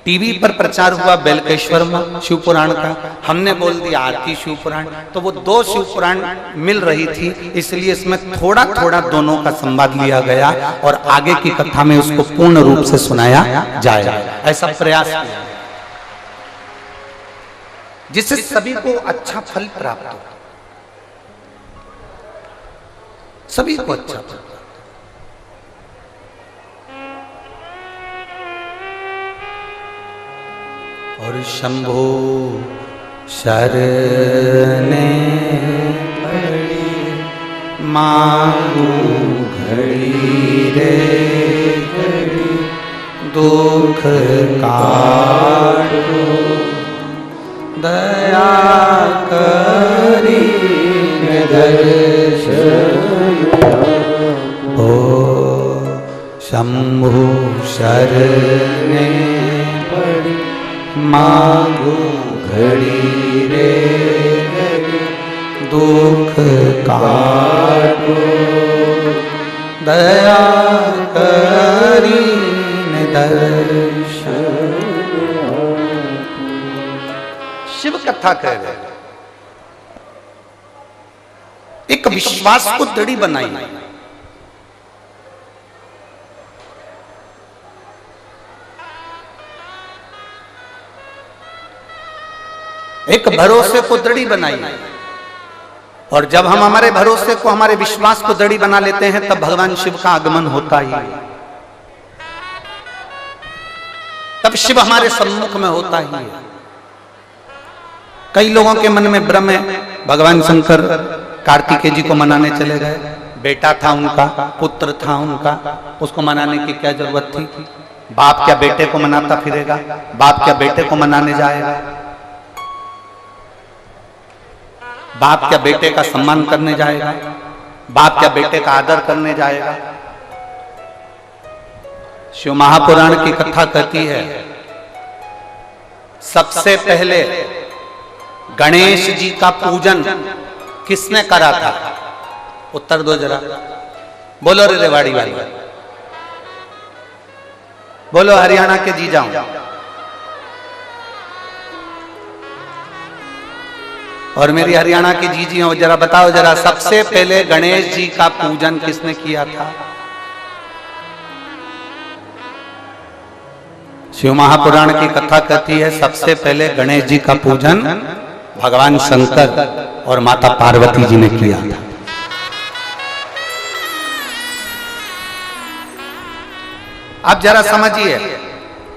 Speaker 2: टीवी पर प्रचार हुआ बेलकेश्वर में शिव पुराण का, हमने बोल दिया आरती शिव पुराण, तो वो 2 शिव पुराण मिल रही थी, इसलिए इसमें थोड़ा थोड़ा दोनों का संवाद लिया गया और आगे की कथा में उसको पूर्ण रूप से सुनाया जाएगा। ऐसा प्रयास किया जिससे सभी को अच्छा फल प्राप्त हो, सभी को अच्छा फल। और शंभो शरणे पड़ी मांगू घड़ी रे घड़ी, दुख काटो दया करी दर्शन। ओ शंभो शरणे पड़ी मांगू घड़ी रे घड़ी, दुख काटो दया करी दर्शन। शिव कथा कह रहे, एक विश्वास को दृढ़ बनाई। एक भरोसे को दृढ़ बनाई, और जब हम हमारे भरोसे को, हमारे विश्वास को दृढ़ बना लेते हैं, तब भगवान शिव का आगमन होता ही, तब शिव हमारे सम्मुख में होता ही है। कई लोगों के मन में भ्रम है, भगवान शंकर कार्तिकेय जी को मनाने चले गए, बेटा था उनका, पुत्र था उनका, उसको मनाने की क्या जरूरत थी? बाप क्या बेटे को मनाता फिरेगा? बाप क्या बेटे को मनाने जाएगा? बाप क्या बेटे का सम्मान करने जाएगा? बाप क्या बेटे का आदर करने जाएगा? शिव महापुराण की कथा कहती है सबसे पहले गणेश जी का पूजन किसने करा था? उत्तर दो जरा, बोलो रे रेवाड़ी वाली, बोलो हरियाणा के जी जाऊं। और मेरी हरियाणा की जी हो, जरा बताओ जरा, सबसे पहले गणेश जी का पूजन किसने किया था? शिव महापुराण की कथा कहती है सबसे पहले गणेश जी का पूजन भगवान शंकर और माता पार्वती जी ने किया था। अब जरा समझिए,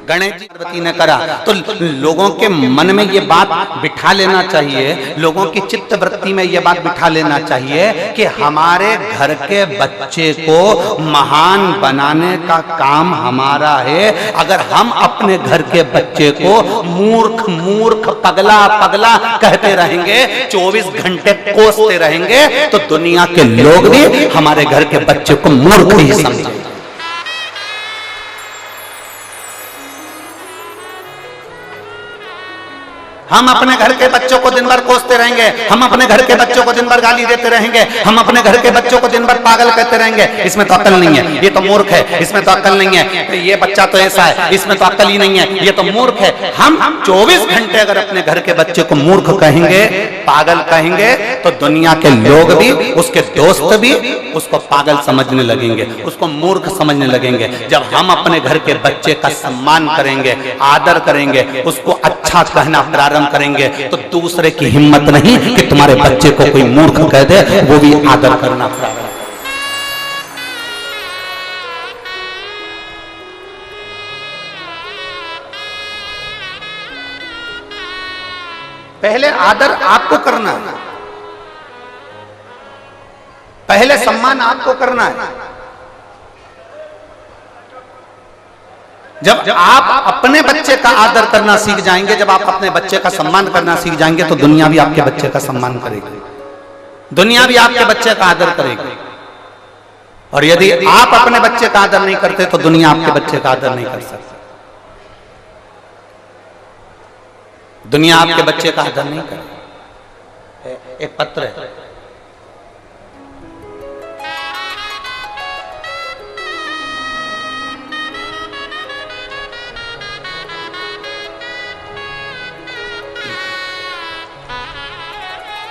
Speaker 2: गणेश जी पार्वती ने करा तो लोगों के मन में ये बात बिठा लेना चाहिए, लोगों की चित्त वृत्ति में ये बात बिठा लेना चाहिए कि हमारे घर के बच्चे को महान बनाने का काम हमारा है। अगर हम अपने घर के बच्चे को मूर्ख मूर्ख पगला पगला कहते रहेंगे, 24 घंटे कोसते रहेंगे, तो दुनिया के लोग भी हमारे घर के बच्चे को मूर्ख ही समझेंगे। हम अपने घर के बच्चों को दिन भर कोसते रहेंगे, हम अपने घर के बच्चों को दिन भर गाली देते रहेंगे, हम अपने घर के बच्चों को दिन भर पागल कहते रहेंगे, इसमें तो अक्ल नहीं है, ये तो मूर्ख है, इसमें तो अक्ल नहीं है, ये बच्चा तो ऐसा है, इसमें तो अक्ल ही नहीं है, ये तो मूर्ख है। हम 24 घंटे अगर अपने घर के बच्चे को मूर्ख कहेंगे, पागल कहेंगे, तो दुनिया के लोग भी, उसके दोस्त भी उसको पागल समझने लगेंगे, उसको मूर्ख समझने लगेंगे। जब हम अपने घर के बच्चे का सम्मान करेंगे, आदर करेंगे, उसको अच्छा कहना प्रारंभ करेंगे, तो दूसरे की हिम्मत नहीं कि तुम्हारे बच्चे को कोई मूर्ख कह दे, वो भी आदर करना प्रारंभ। पहले आदर आपको करना है, पहले सम्मान आपको करना है। जब आप अपने बच्चे का आदर करना सीख जाएंगे, जब आप अपने बच्चे का सम्मान करना सीख जाएंगे, तो दुनिया भी आपके बच्चे का सम्मान करेगी, दुनिया भी आपके बच्चे का आदर करेगी। और यदि आप अपने बच्चे का आदर नहीं करते, तो दुनिया आपके बच्चे का आदर नहीं कर सकती, दुनिया आपके बच्चे का आदर नहीं करे। एक पत्र है,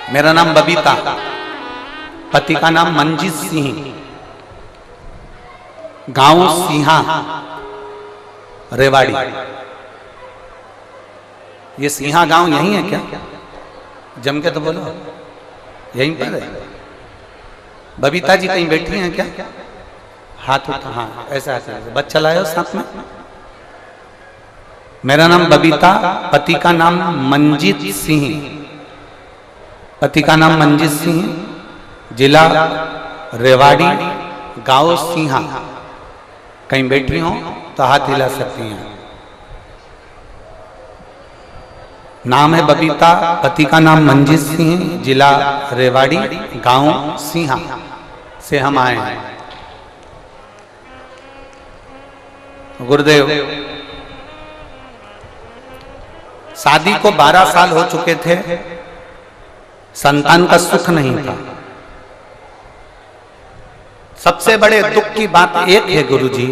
Speaker 2: मेरा नाम बबीता, पति का नाम मंजीत सिंह, गांव सिंहा, रेवाड़ी। ये सिंहा गांव यही है क्या? जम के तो बोलो, यहीं पर है। बबीता जी कहीं बैठी हैं क्या? हाथ उठा, हाँ ऐसा ऐसा, बच्चा लाए साथ में। मेरा नाम बबीता, पति का नाम मंजीत सिंह, पति का नाम मंजीत सिंह, जिला रेवाड़ी, गांव सिंहा। कहीं बैठी हो तो हाथ हिला सकती हैं। नाम है बबीता, पति का नाम मंजीत सिंह, जिला रेवाड़ी, गांव सिंहा से हम आए हैं। गुरुदेव, शादी को 12 साल हो चुके थे, संतान का सुख नहीं था। सबसे बड़े दुख की बात एक है गुरुजी,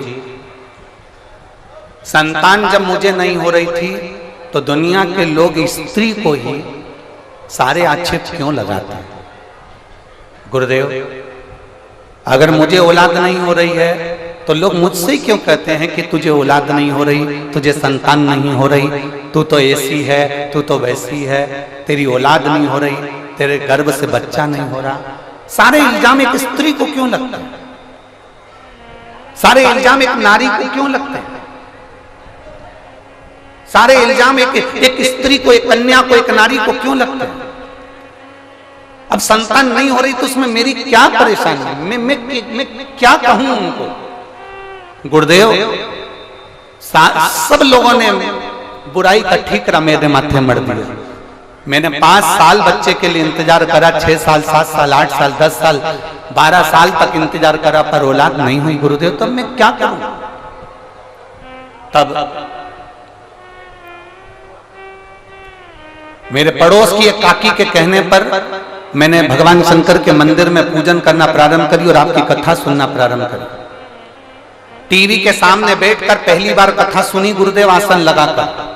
Speaker 2: संतान जब मुझे नहीं हो रही थी, तो दुनिया के लोग स्त्री को ही सारे आक्षेप क्यों लगाते हैं? गुरुदेव, अगर मुझे औलाद नहीं हो रही है, तो लोग मुझसे क्यों कहते हैं कि तुझे औलाद नहीं हो रही, तुझे संतान नहीं हो रही, तू तो ऐसी है, तू तो वैसी है, तेरी औलाद नहीं हो रही, तेरे गर्भ से बच्चा नहीं हो रहा। सारे इल्जाम एक स्त्री को क्यों लगते हैं? सारे इल्जाम एक नारी को क्यों लगते हैं? सारे इल्जाम एक स्त्री को, एक कन्या को, एक नारी को क्यों लगते हैं? अब संतान नहीं हो रही तो उसमें मेरी क्या परेशानी है? मैं क्या कहूं उनको? गुरुदेव, सब लोगों ने बुराई का ठीकरा मेरे माथे मर दिया। मैंने 5 साल बच्चे के लिए इंतजार करा, 6 साल, 7 साल, 8 साल, 10 साल, 12 साल तक इंतजार करा, पर औलाद नहीं हुई। गुरुदेव, तो मैं क्या करूं? तब मेरे पड़ोस की एक काकी के कहने पर मैंने भगवान शंकर के मंदिर में पूजन करना प्रारंभ करी और आपकी कथा सुनना प्रारंभ करी। टीवी के सामने बैठकर पहली बार कथा सुनी, गुरुदेव आसन लगाकर।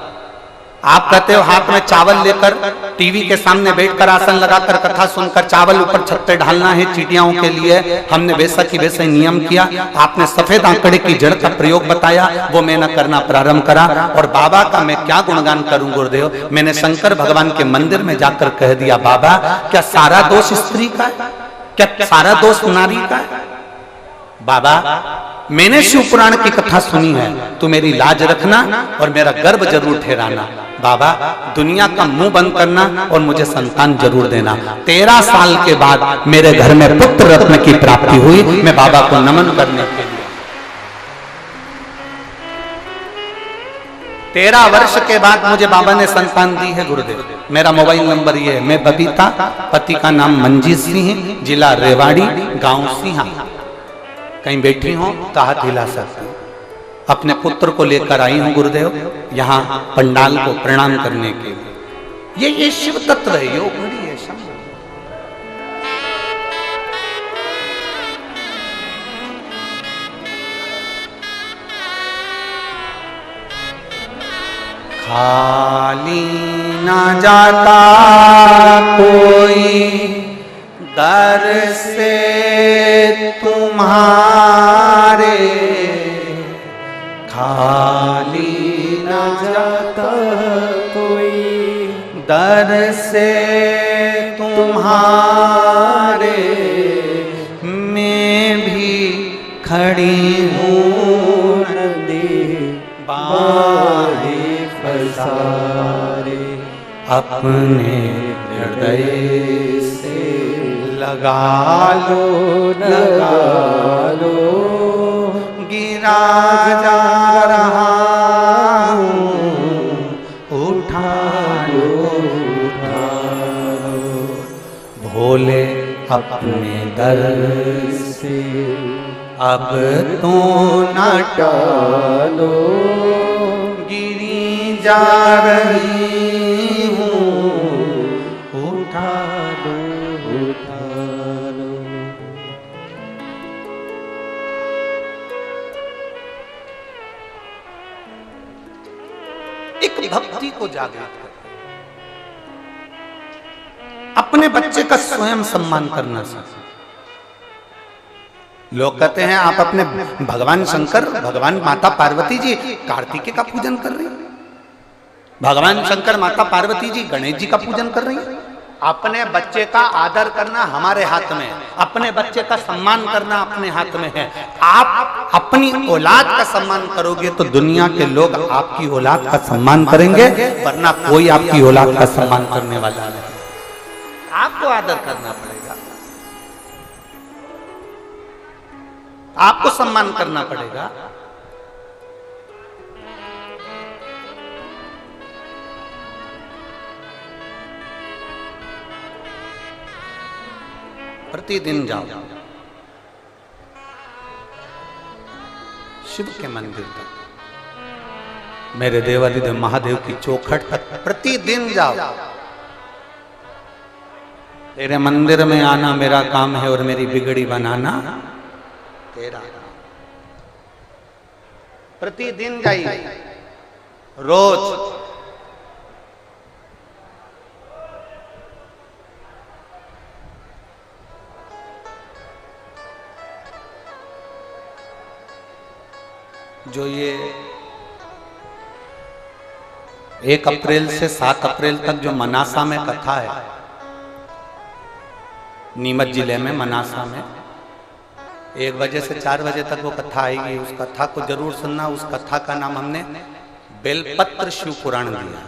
Speaker 2: आप कहते हो हाथ में चावल लेकर टीवी के सामने बैठकर आसन लगाकर कथा सुनकर चावल ऊपर छत पे ढालना है चींटियों के लिए। हमने वैसा की वैसा ही नियम किया। आपने सफेद आंकड़े की जड़ का प्रयोग बताया, वो मैंने करना प्रारंभ करा। और बाबा का मैं क्या गुणगान करूं गुरुदेव। मैंने शंकर भगवान के मंदिर में जाकर कह दिया, बाबा क्या सारा दोष स्त्री का है, क्या सारा दोष नारी का है? बाबा मैंने शिव पुराण की कथा सुनी है, तू मेरी लाज रखना और मेरा गर्व जरूर ठहराना। बाबा दुनिया का मुंह बंद करना और मुझे संतान जरूर देना। 13 साल के बाद मेरे घर में पुत्र रत्न की प्राप्ति हुई। मैं बाबा को नमन करने के लिए 13 वर्ष के बाद मुझे बाबा ने संतान दी है गुरुदेव। मेरा मोबाइल नंबर ये है। मैं बबीता, पति का नाम मंजीत सिंह, जिला रेवाड़ी, गांव सिंहा। कहीं बैठी हो तो हाथ हिला सकते हो। अपने पुत्र को लेकर आई हूं गुरुदेव यहाँ पंडाल को प्रणाम करने के लिए। ये शिव तत्व है, योग घड़ी है। खाली ना जाता कोई दर से तुम्हारे, खाली ना जाता कोई दर से तुम्हारे। मैं भी खड़ी हूँ नदी बाहें पसारे, अपने हृदय से लगा लो गिरा जा रहा हूँ, उठा लो भोले अपने दर से अब तो न टालो, गिरी जा रही हूँ, उठा लो। एक भक्ति को जागृत कर, अपने बच्चे का स्वयं सम्मान करना सीखें। लोग कहते हैं आप अपने भगवान शंकर, भगवान माता पार्वती जी कार्तिकेय का पूजन कर रही हैं, भगवान शंकर माता पार्वती जी गणेश जी का पूजन कर रही हैं। अपने बच्चे का आदर करना हमारे हाथ में, अपने बच्चे का सम्मान करना अपने हाथ में है। आप अपनी औलाद का सम्मान करोगे तो दुनिया के लोग आपकी औलाद का सम्मान करेंगे, वरना कोई आपकी औलाद का सम्मान करने वाला नहीं। आपको आदर करना पड़ेगा, आपको सम्मान करना पड़ेगा। प्रतिदिन जाओ शिव के मंदिर तक, मेरे देवाधिदेव महादेव की चौखट तक प्रतिदिन जाओ। तेरे मंदिर में आना मेरा काम है और मेरी बिगड़ी बनाना तेरा। प्रतिदिन जाइए, रोज। जो ये 1 अप्रैल से 7 अप्रैल तक जो मनासा में कथा है, नीमच जिले में मनासा में 1 बजे से 4 बजे तक वो कथा आएगी। उस कथा को जरूर सुनना। उस कथा का नाम हमने बेलपत्र शिव पुराण दिया।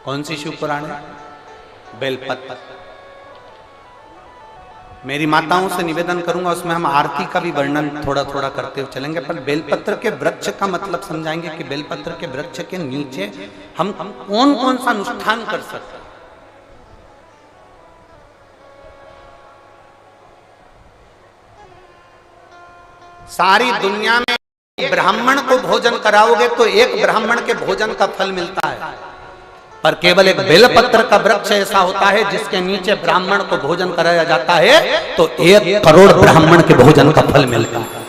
Speaker 2: कौन सी शिव पुराण है? बेलपत्र। मेरी माताओं से निवेदन करूंगा, उसमें हम आरती का भी वर्णन थोड़ा थोड़ा करते हुए चलेंगे, पर बेलपत्र के वृक्ष का मतलब समझाएंगे कि बेलपत्र के वृक्ष के नीचे हम कौन कौन सा अनुष्ठान कर सकते हैं। सारी दुनिया में ब्राह्मण को भोजन कराओगे तो एक ब्राह्मण के भोजन का फल मिलता है, पर केवल एक बेलपत्र का वृक्ष ऐसा होता है जिसके नीचे ब्राह्मण को भोजन कराया जाता है तो 1 करोड़ ब्राह्मण के भोजन का फल मिलता है।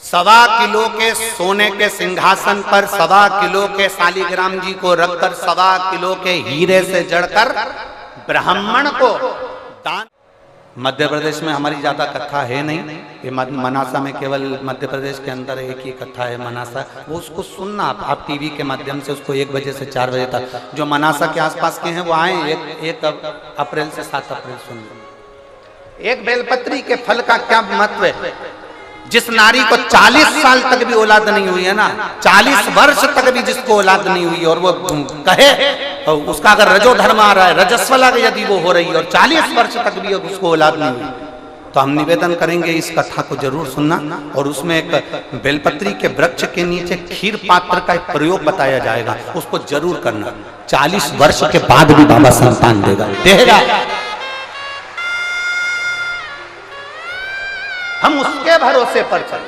Speaker 2: सवा किलो के सोने के सिंहासन पर 1.25 किलो के शालिग्राम जी को रखकर 1.25 किलो के हीरे से जड़कर ब्राह्मण को दान। मध्य प्रदेश में हमारी ज्यादा कथा है नहीं, ये मनासा में केवल मध्य प्रदेश के अंदर एक ही कथा है मनासा, वो उसको सुनना आप टीवी के माध्यम से उसको 1 बजे से 4 बजे तक। जो मनासा के आसपास के हैं वो आए 1 अप्रैल से 7 अप्रैल सुन। एक बेलपत्री के फल का क्या महत्व है? जिस नारी को 40 साल तक भी औलाद नहीं हुई है ना, 40 वर्ष तक भी जिसको औलाद नहीं हुई और वो कहे उसका अगर रजो धर्म आ रहा है, रजस्वला यदि वो हो रही है और 40 वर्ष तक भी उसको औलाद नहीं हुई, तो हम निवेदन करेंगे इस कथा को जरूर सुनना। और उसमें एक बेलपत्री के वृक्ष के नीचे खीर पात्र का एक प्रयोग बताया जाएगा, उसको जरूर करना। 40 वर्ष के बाद भी बाबा संतान देगा। हम उसके भरोसे पर चल।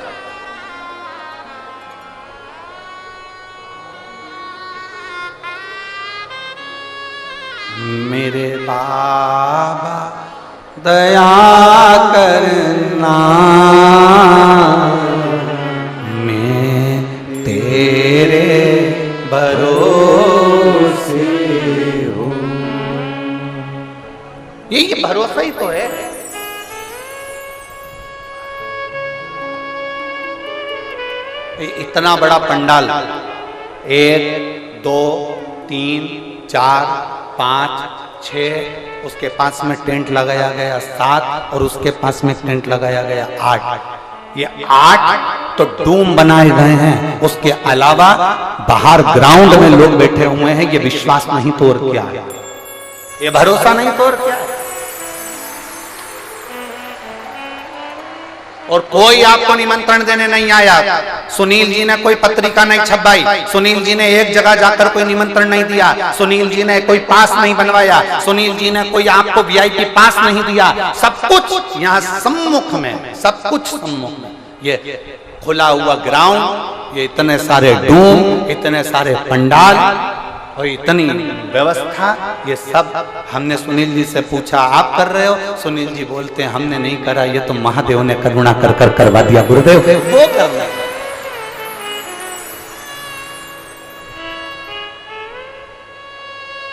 Speaker 2: मेरे बाबा दया करना, मैं तेरे भरोसे हूँ। ये भरोसा ही तो है। इतना बड़ा पंडाल, 1 2 3 4 5 6, उसके पास में टेंट लगाया गया 7 और उसके पास में टेंट लगाया गया 8। ये 8 तो डूम बनाए गए हैं, उसके अलावा बाहर ग्राउंड में लोग बैठे हुए हैं। ये विश्वास नहीं तो और क्या है, ये भरोसा नहीं तो और क्या है। और कोई आपको निमंत्रण देने नहीं आया। सुनील जी ने कोई पत्रिका नहीं छपाई, सुनील जी ने एक जगह जाकर कोई निमंत्रण नहीं दिया, सुनील जी ने कोई पास नहीं बनवाया, सुनील जी ने कोई आपको वीआईपी पास नहीं दिया। सब कुछ यहाँ सम्मुख में, सब कुछ सम्मुख में। ये खुला हुआ ग्राउंड, ये इतने सारे डूम, इतने सारे पंडाल और इतनी व्यवस्था, ये सब हमने सुनील जी से पूछा आप कर रहे हो? सुनील जी बोलते हैं हमने नहीं करा, ये तो महादेव ने करुणा कर कर करवा दिया गुरुदेव, वो कर रहे।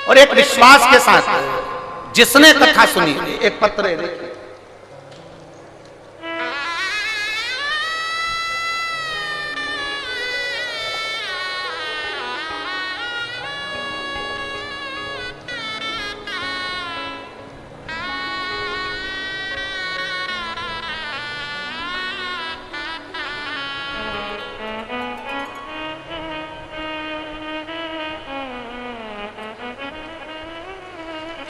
Speaker 2: और एक विश्वास के साथ जिसने कथा सुनी, एक पत्र है देखिए,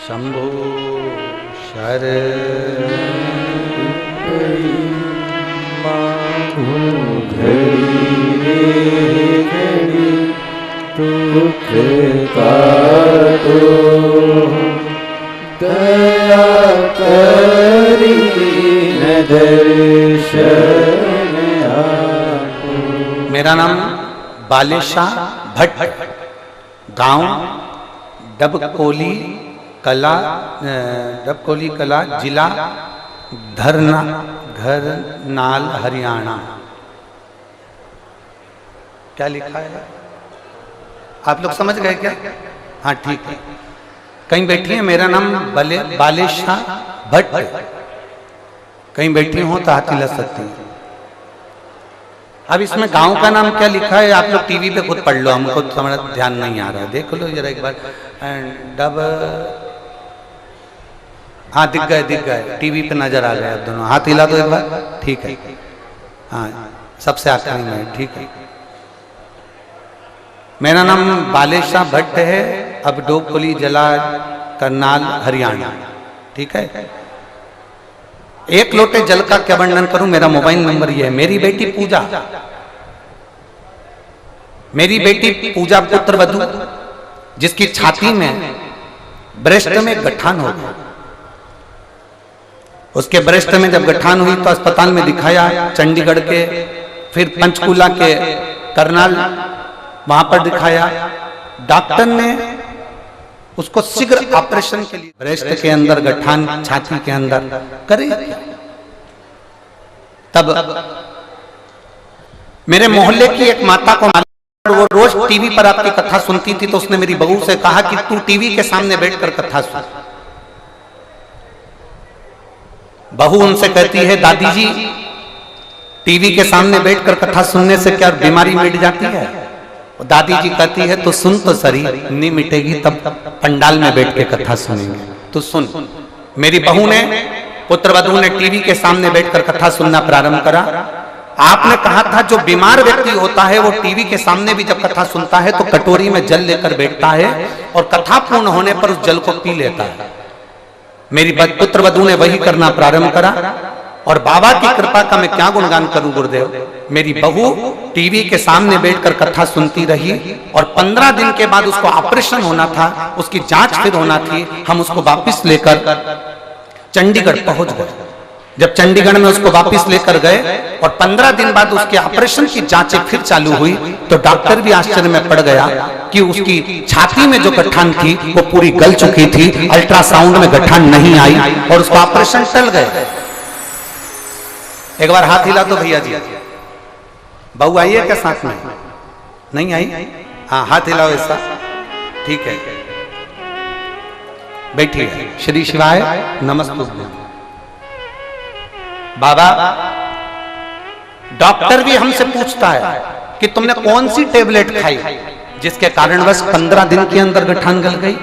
Speaker 2: शंभो शरण
Speaker 3: दुख काटो दया करी न दर्शन आपो।
Speaker 2: मेरा नाम बालेशाह भट्ट, गांव डबकोली कला, जिला घरनाल, हरियाणा। क्या लिखा है आप लोग समझ गए क्या? हाँ ठीक है। कहीं बैठी है, मेरा नाम बालेशाह भट्ट, कहीं बैठी हो तो हाथ हिला सकती है। अब इसमें गांव का नाम क्या लिखा है आप लोग टीवी पे खुद पढ़ लो, हमको समझ ध्यान नहीं आ रहा है, देख लो जरा एक बार। हाँ दिख गए, टीवी पे नजर आ गया। दोनों हाथ हिला दो एक बार, ठीक है। हाँ सबसे आखिरी में, ठीक है। मेरा नाम बालेशाह भट्ट है, अब डोकोली जिला करनाल, हरियाणा, ठीक है। एक लोटे जल का क्या वर्णन करूं, मेरा मोबाइल नंबर ये है। मेरी बेटी पूजा पुत्र वधु जिसकी छाती में ब्रेस्ट में गठान हो गया। उसके ब्रेस्ट में जब गठान हुई तो अस्पताल में दिखाया, चंडीगढ़ के, फिर पंचकूला के करनाल, वहां पर दिखाया। डॉक्टर ने उसको शीघ्र ऑपरेशन के लिए, ब्रेस्ट के अंदर गठान, छाती के अंदर करे। तब मेरे मोहल्ले की एक माता को, वो रोज टीवी पर आपकी कथा सुनती थी, तो उसने मेरी बहू से कहा कि तू टीवी के सामने बैठकर कथा सुन। बहू उनसे कहती है, दादी जी टीवी के सामने बैठकर कथा सुनने से क्या बीमारी मिट जाती है? और दादी जी कहती है, तो सुन तो सही, नहीं मिटेगी तब पंडाल में बैठ के कथा सुनेंगे, तो सुन। मेरी बहू ने, पुत्रवधू ने टीवी के सामने बैठकर कथा सुनना प्रारंभ करा। आपने कहा था जो बीमार व्यक्ति होता है वो टीवी के सामने भी जब कथा सुनता है तो कटोरी में जल लेकर बैठता है और कथा पूर्ण होने पर उस जल को पी लेता है। मेरी पुत्रवधू ने वही करना प्रारंभ करा और बाबा की कृपा का मैं क्या गुणगान करूं गुरुदेव। मेरी बहू टीवी के सामने बैठकर कथा सुनती रही और 15 दिन के बाद उसको ऑपरेशन होना था, उसकी जांच फिर होना थी। हम उसको वापिस लेकर चंडीगढ़ पहुंच गए। जब चंडीगढ़ में उसको वापस लेकर गए और 15 दिन बाद उसके ऑपरेशन की जांचें फिर चालू हुई तो डॉक्टर भी आश्चर्य में पड़ गया कि उसकी छाती में जो गठान थी वो पूरी गल चुकी थी, अल्ट्रासाउंड में गठान नहीं आई और उसका ऑपरेशन टल गया। एक बार हाथ हिला तो भैया जी, बहू आई है क्या साथ में? नहीं आई? हाँ हाथ हिलाओ ऐसा, ठीक है, बैठिए। श्री शिवाय नमस्ते। बाबा, डॉक्टर भी हमसे पूछता है कि तुमने कौन सी टेबलेट खाई जिसके कारणवश 15 दिन के अंदर गठान गल गई?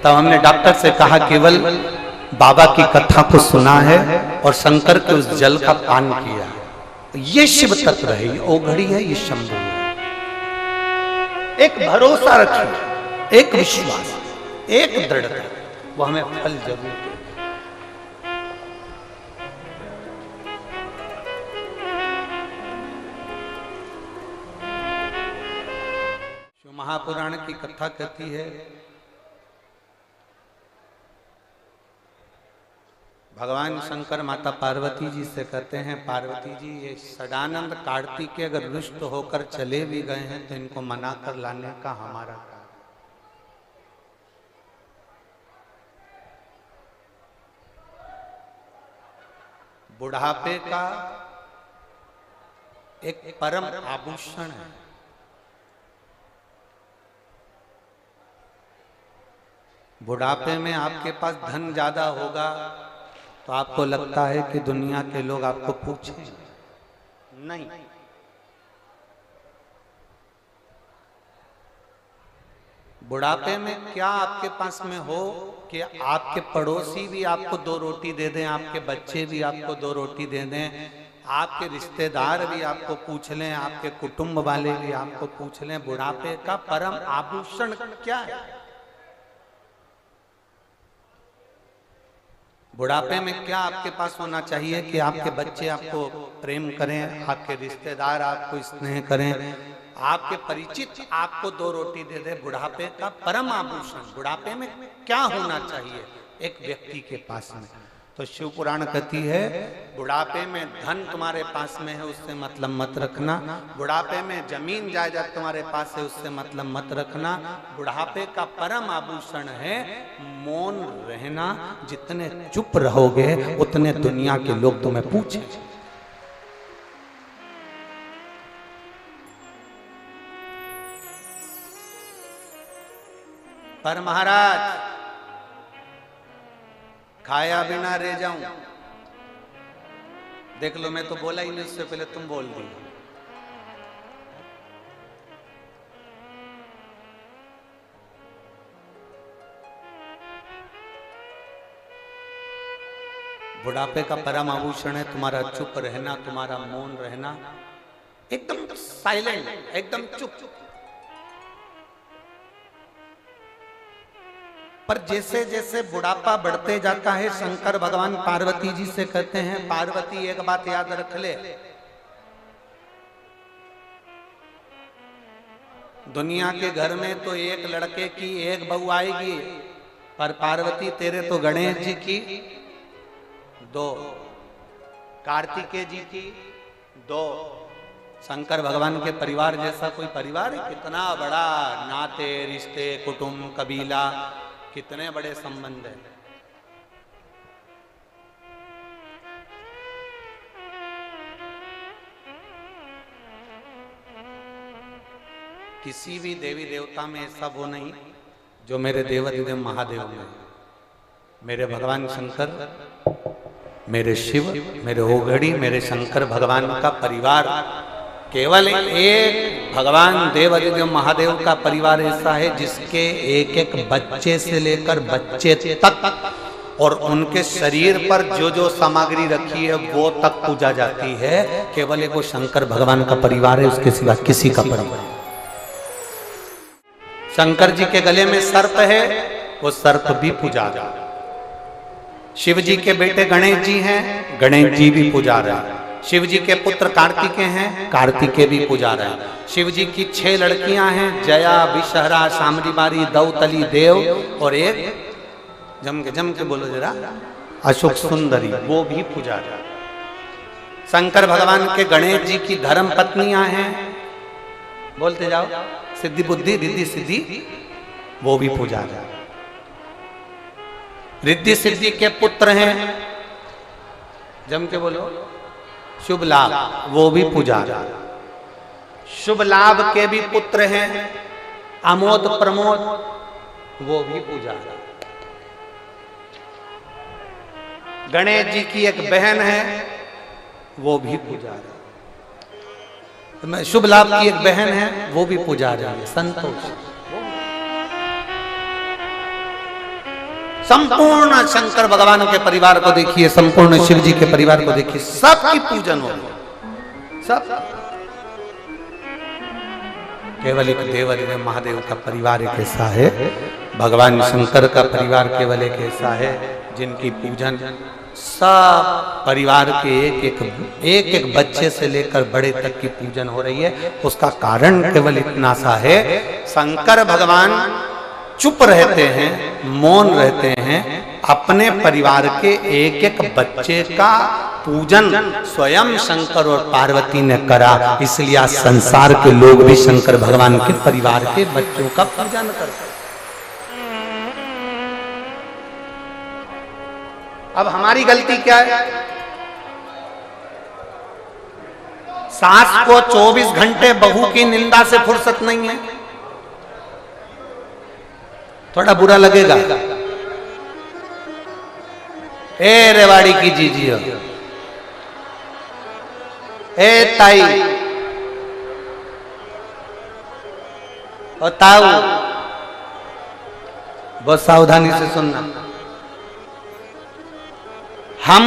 Speaker 2: तब हमने डॉक्टर से कहा केवल बाबा की कथा को सुना है और शंकर के उस जल का पान किया। ये शिव तत्व है, ये ओघड़ी है, ये शंभु है। एक भरोसा रखिए, एक विश्वास, एक दृढ़ता, वो हमें फल जरूर दे। महापुराण की कथा कहती है, भगवान शंकर माता पार्वती जी से कहते हैं, पार्वती जी ये सदानंद कार्तिकेय अगर रुष्ट होकर चले भी गए हैं तो इनको मना कर लाने का हमारा काम। बुढ़ापे का एक परम आभूषण है। बुढ़ापे में आपके पास धन ज्यादा होगा तो आपको लगता है कि दुनिया के लोग आपको पूछें, नहीं। बुढ़ापे में क्या आपके पास में हो कि आपके पड़ोसी भी आपको 2 रोटी दे दें, आपके बच्चे भी आपको 2 रोटी दे दें, आपके रिश्तेदार भी आपको पूछ लें, आपके कुटुंब वाले भी आपको पूछ लें। बुढ़ापे का परम आभूषण क्या है? बुढ़ापे में क्या आपके पास होना चाहिए कि आपके बच्चे आपको प्रेम करें, आपके रिश्तेदार आपको स्नेह करें, आपके परिचित आपको 2 रोटी दे दे। बुढ़ापे का परम आभूषण बुढ़ापे में क्या होना चाहिए एक व्यक्ति के पास में? तो शिव पुराण कहती है, बुढ़ापे में धन तुम्हारे पास में है उससे मतलब मत रखना, बुढ़ापे में जमीन जायदाद तुम्हारे पास है उससे मतलब मत रखना। बुढ़ापे का परम आभूषण है मौन रहना। जितने चुप रहोगे उतने दुनिया के लोग तुम्हें पूछें। पर महाराज खाया बिना रह जाऊं, देख लो मैं तो बोला ही नहीं, उससे पहले तुम बोल दी। बुढ़ापे का परम आभूषण है तुम्हारा चुप रहना, तुम्हारा मौन रहना, एकदम साइलेंट, एकदम चुप। पर जैसे जैसे बुढ़ापा बढ़ते जाता है, शंकर भगवान पार्वती जी से कहते हैं, पार्वती एक बात याद रख ले, दुनिया के घर में तो एक लड़के की एक बहू आएगी, पर पार्वती तेरे तो गणेश जी की 2, कार्तिकेय जी की 2, शंकर भगवान के परिवार जैसा कोई परिवार है? कितना बड़ा नाते रिश्ते कुटुंब कबीला, कितने बड़े संबंध है। किसी भी देवी देवता में ऐसा वो नहीं जो मेरे देवाधिदेव महादेव में। मेरे भगवान शंकर, मेरे शिव, मेरे ओघड़ी, मेरे शंकर भगवान का परिवार, केवल एक भगवान देवाधिदेव महादेव का परिवार ऐसा है जिसके एक एक बच्चे से लेकर बच्चे तक और उनके शरीर पर जो जो सामग्री रखी है वो तक पूजा जाती है। केवल एक वो शंकर भगवान का परिवार है, उसके सिवा किसी का परिवार। शंकर जी के गले में सर्प है, वो सर्प भी पूजा रहा है। शिव जी के बेटे गणेश जी हैं, गणेश जी भी पूजा रहे हैं। शिव जी के पुत्र कार्तिकेय हैं, कार्तिकेय भी पूजा रहे हैं। शिव जी की 6 लड़कियां हैं, जया, विषहरा, शामरीबारी, दौतली, देव और एक जम के बोलो जरा, अशोक सुंदरी, वो भी पूजा रहे हैं। शंकर भगवान के गणेश जी की धर्म पत्नियां हैं, बोलते जाओ, सिद्धि बुद्धि रिद्धि सिद्धि, वो भी पूजा रहे हैं। रिद्धि सिद्धि के पुत्र हैं, जम के बोलो, शुभ लाभ, वो भी पूजा रहे हैं। शुभ लाभ के भी पुत्र हैं, अमोद प्रमोद, वो भी पूजा रहे हैं। गणेश जी की एक बहन है, वो भी पूजा रहे हैं। शुभ लाभ की एक बहन है, वो भी पूजा रही है, संतोष। संपूर्ण शंकर भगवान के परिवार को देखिए, संपूर्ण शिव जी के परिवार को देखिए, सबकी पूजन हो रही, सब। केवल एक देवाधिदेव महादेव का परिवार एक ऐसा है, भगवान शंकर का परिवार केवल एक ऐसा है जिनकी पूजन सब परिवार के एक बच्चे से लेकर बड़े तक की पूजन हो रही है। उसका कारण केवल इतना सा है, शंकर भगवान चुप रहते हैं, मौन रहते हैं, अपने परिवार के एक एक बच्चे का पूजन स्वयं शंकर और पार्वती ने करा। इसलिए आज संसार के लोग भी शंकर भगवान के परिवार के बच्चों का पूजन करते हैं। अब हमारी गलती क्या है? सास को 24 घंटे बहू की निंदा से फुर्सत नहीं है। थोड़ा बुरा लगेगा। ए रेवाड़ी की जीजियो, ए ताई, और ताऊ, बहुत सावधानी से सुनना। हम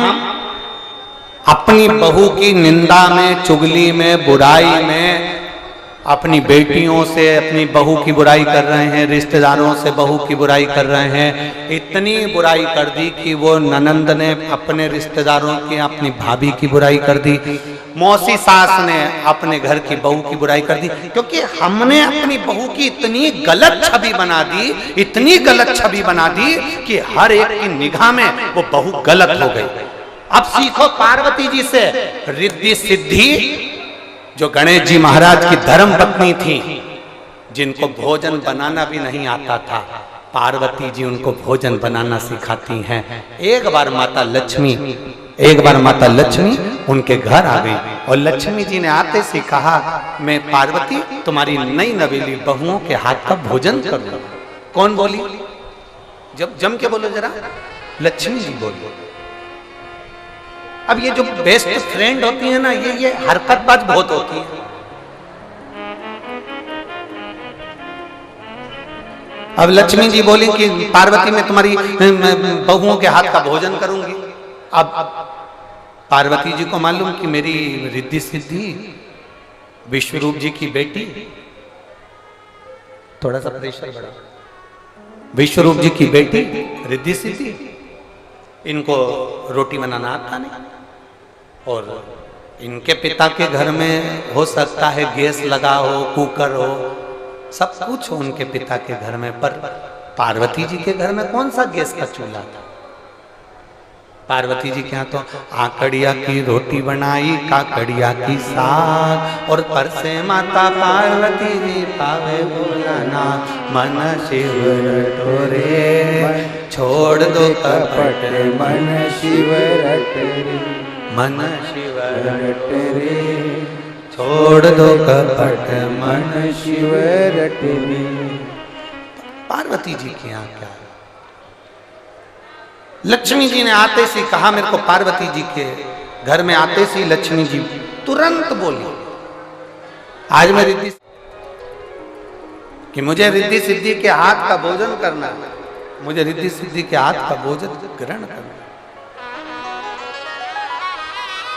Speaker 2: अपनी बहू की निंदा में, चुगली में, बुराई में अपनी बेटियों से अपनी बहू की बुराई कर रहे हैं, रिश्तेदारों से बहू की बुराई कर रहे हैं। इतनी बुराई कर दी कि वो ननंद ने अपने रिश्तेदारों की, अपनी भाभी की बुराई कर दी, मौसी सास ने अपने घर की बहू की बुराई कर दी, क्योंकि हमने अपनी बहू की इतनी गलत छवि बना दी, इतनी गलत छवि बना दी कि हर एक की निगाह में वो बहू गलत हो गई। अब सीखो पार्वती जी से। रिद्धि सिद्धि जो गणेश जी महाराज की धर्म पत्नी थी, जिनको भोजन बनाना भी नहीं आता था, पार्वती जी उनको भोजन बनाना सिखाती हैं। एक बार माता लक्ष्मी उनके घर आ गई और लक्ष्मी जी ने आते से कहा, मैं पार्वती तुम्हारी नई नवेली बहुओं के हाथ का भोजन करूं। कौन बोली? जब जम के बोलो जरा, लक्ष्मी जी बोली। अब ये जो बेस्ट फ्रेंड होती है ना, ये हरकतबाज बहुत होती है। अब लक्ष्मी जी बोली कि पार्वती मैं तुम्हारी बहुओं के हाथ का भोजन करूंगी। अब पार्वती जी को मालूम कि मेरी रिद्धि सिद्धि विश्वरूप जी की बेटी, थोड़ा सा प्रेशर बढ़ा, विश्वरूप जी की बेटी रिद्धि सिद्धि, इनको रोटी बनाना आता नहीं, और इनके पिता के घर में हो सकता है गैस लगा हो, कुकर हो, सब कुछ उनके पिता के घर में, पर पार्वती जी के घर में कौन सा गैस का चूल्हा था? पार्वती जी के यहाँ तो आकड़िया की रोटी बनाई, काकड़िया की साग, और पर से माता पार्वती जी पावे बोलाना, मन शिव रटोरे छोड़ दो कपट,
Speaker 3: मन शिव रट रे,
Speaker 2: मन शिव
Speaker 3: रट रे,
Speaker 2: छोड़ दो कपट, मन
Speaker 3: मन शिव रट रे।
Speaker 2: पार्वती जी के यहाँ क्या? लक्ष्मी जी ने आते से कहा, मेरे को पार्वती जी के घर में आते से लक्ष्मी जी तुरंत बोली, आज मैं रिद्धि कि मुझे रिद्धि सिद्धि के हाथ का भोजन करना है, मुझे रिद्धि सिद्धि के हाथ का भोजन ग्रहण करना।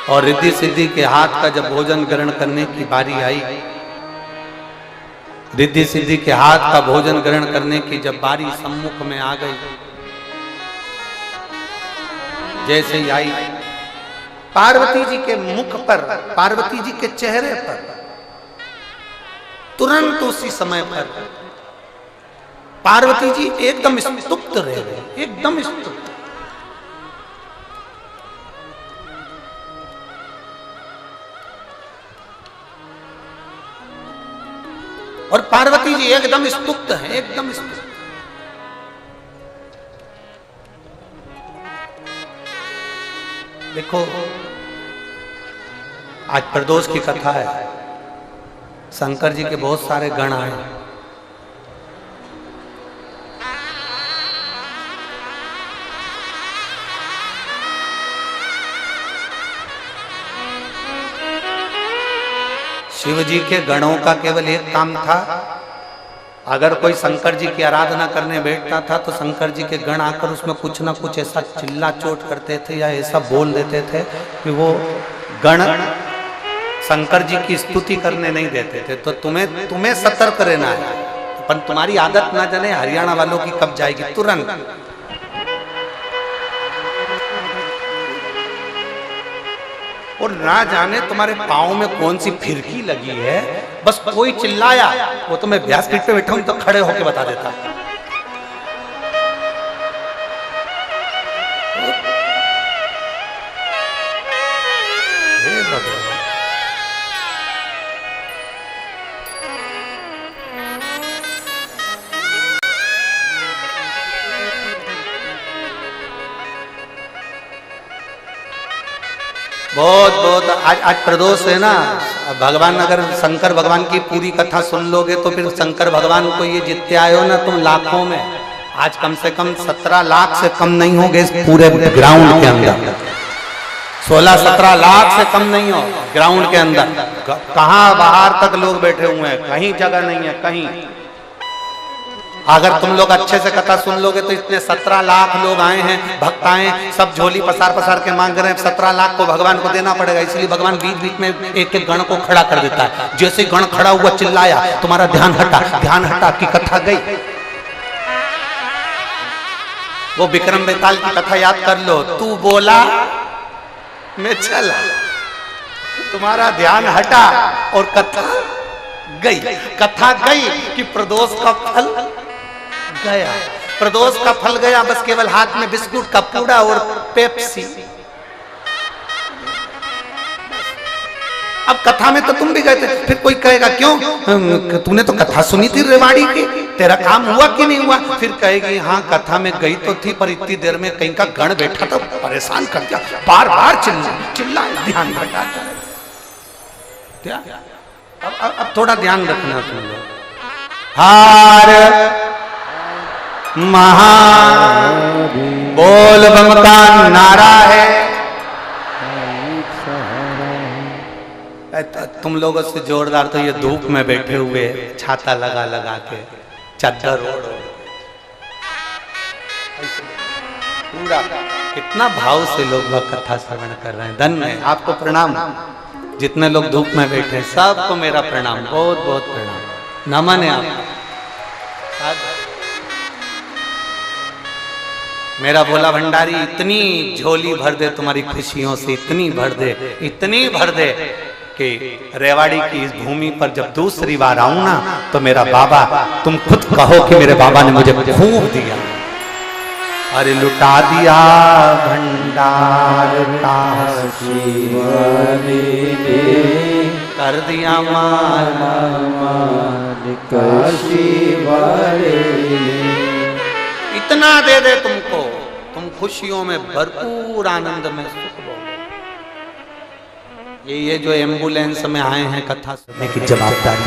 Speaker 2: और रिद्धि सिद्धि के हाथ का जब भोजन ग्रहण करने की बारी आई, रिद्धि सिद्धि के हाथ का भोजन ग्रहण करने की जब बारी सम्मुख में आ गई, जैसे ही आई, पार्वती जी के मुख पर, पार्वती जी के चेहरे पर तुरंत उसी समय पर पार्वती जी एकदम स्तुप्त रह गए, एकदम स्तुप्त। और पार्वती जी एकदम स्तुप्त है, एकदम स्तुप्त। देखो, आज प्रदोष की कथा है, शंकर जी के बहुत सारे गण आए, शिव जी के गणों का केवल एक काम था, अगर कोई शंकर जी की आराधना करने बैठता था तो शंकर जी के गण आकर उसमें कुछ ना कुछ ऐसा चिल्ला चोट करते थे या ऐसा बोल देते थे कि वो गण शंकर जी की स्तुति करने नहीं देते थे। तो तुम्हें सतर्क रहना है, पर तुम्हारी आदत ना जाने हरियाणा वालों की कब जाएगी तुरंत। और ना जाने तुम्हारे पाँव में कौन सी फिरकी लगी है, बस कोई चिल्लाया, वो तो मैं व्यासपीठ पे बैठा हूं तो खड़े होके बता देता। हे भगवान, बहुत बहुत आज प्रदोष है ना, भगवान अगर शंकर भगवान की पूरी कथा सुन लोगे तो फिर शंकर भगवान को ये जितने आए हो ना तुम लाखों में, आज कम से कम 17 लाख से कम नहीं होगे इस पूरे ग्राउंड के अंदर, 16-17 लाख से कम नहीं हो ग्राउंड के अंदर। कहाँ बाहर तक लोग बैठे हुए हैं, कहीं जगह नहीं है कहीं। अगर तुम लोग अच्छे से कथा सुन लोगे तो इतने 17 लाख लोग आए हैं, भक्त आए, सब झोली पसार पसार के मांग रहे हैं, 17 लाख को भगवान को देना पड़ेगा, इसलिए भगवान बीच बीच में एक एक गण को खड़ा कर देता है। जैसे गण खड़ा हुआ चिल्लाया, तुम्हारा ध्यान हटा की कथा गई। वो विक्रम बेताल की कथा याद कर लो, तू बोला मैं चला, तुम्हारा ध्यान हटा और कथा गई। कथा गई कि प्रदोष का फल गया, प्रदोष का फल गया, बस केवल हाथ में बिस्कुट का पूड़ा और पेप्सी। अब कथा में तो तुम भी गए थे, फिर कोई कहेगा क्यों तूने तो कथा सुनी थी रेवाड़ी की, तेरा काम हुआ कि नहीं हुआ? फिर कहेगी हाँ कथा में गई तो थी, पर इतनी देर में कहीं का गण बैठा था परेशान कर दिया, बार बार चिल्ला ध्यान हटा। अब थोड़ा ध्यान रखना तुम लोग। हार महा बोल बम का नारा है, तुम लोगों से जोरदार तो ये धूप में बैठे हुए छाता लगा लगा के चादर ओढ़ पूरा, कितना भाव से लोग कथा श्रवण कर रहे हैं। धन्य है, आपको प्रणाम। जितने लोग धूप में बैठे सबको मेरा प्रणाम, बहुत बहुत प्रणाम, नमन है आपको। मेरा भोला भंडारी इतनी झोली भर दे तुम्हारी खुशियों से, इतनी भर दे, इतनी भर दे कि रेवाड़ी की इस भूमि पर जब दूसरी बार आऊं ना तो मेरा बाबा, तुम खुद कहो कि मेरे बाबा ने मुझे खूब दिया। अरे लुटा दिया भंडार काशी कर दिया माला
Speaker 3: काशी वाले
Speaker 2: इतना दे दे तुमको, तुम खुशियों में भरपूर आनंद में सुख लो। ये जो एम्बुलेंस में आए हैं कथा सुनने की जवाबदारी,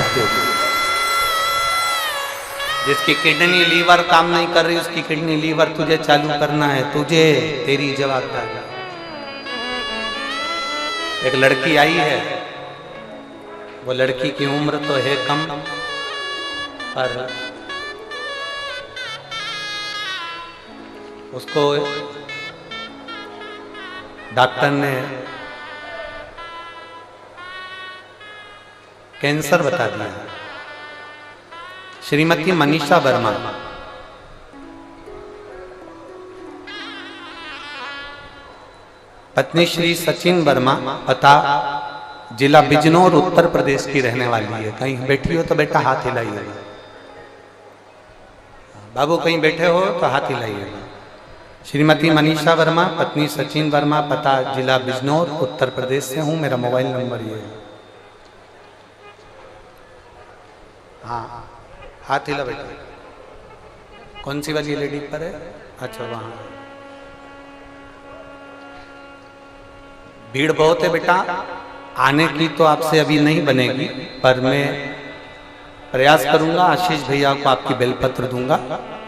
Speaker 2: जिसकी किडनी लीवर काम नहीं कर रही उसकी किडनी लीवर तुझे चालू करना है, तुझे, तेरी जवाबदारी। एक लड़की आई है, वो लड़की की उम्र तो है कम, पर उसको डॉक्टर ने कैंसर बता दिया। श्रीमती मनीषा वर्मा, पत्नी श्री सचिन वर्मा, पता जिला बिजनौर उत्तर प्रदेश की रहने वाली है। कहीं बैठी हो तो बेटा हाथ हिलाइए, बाबू कहीं बैठे हो तो हाथ हिलाइए। श्रीमती मनीषा वर्मा, पत्नी सचिन वर्मा, पता जिला बिजनौर उत्तर प्रदेश से हूं, मेरा मोबाइल नंबर ये है। हाँ हाथ हिला बेटा। कौन सी वाली लेडी पर है? अच्छा वहां भीड़ बहुत है बेटा, आने की तो आपसे अभी नहीं बनेगी, पर मैं प्रयास करूंगा। आशीष भैया को आपकी बेलपत्र दूंगा,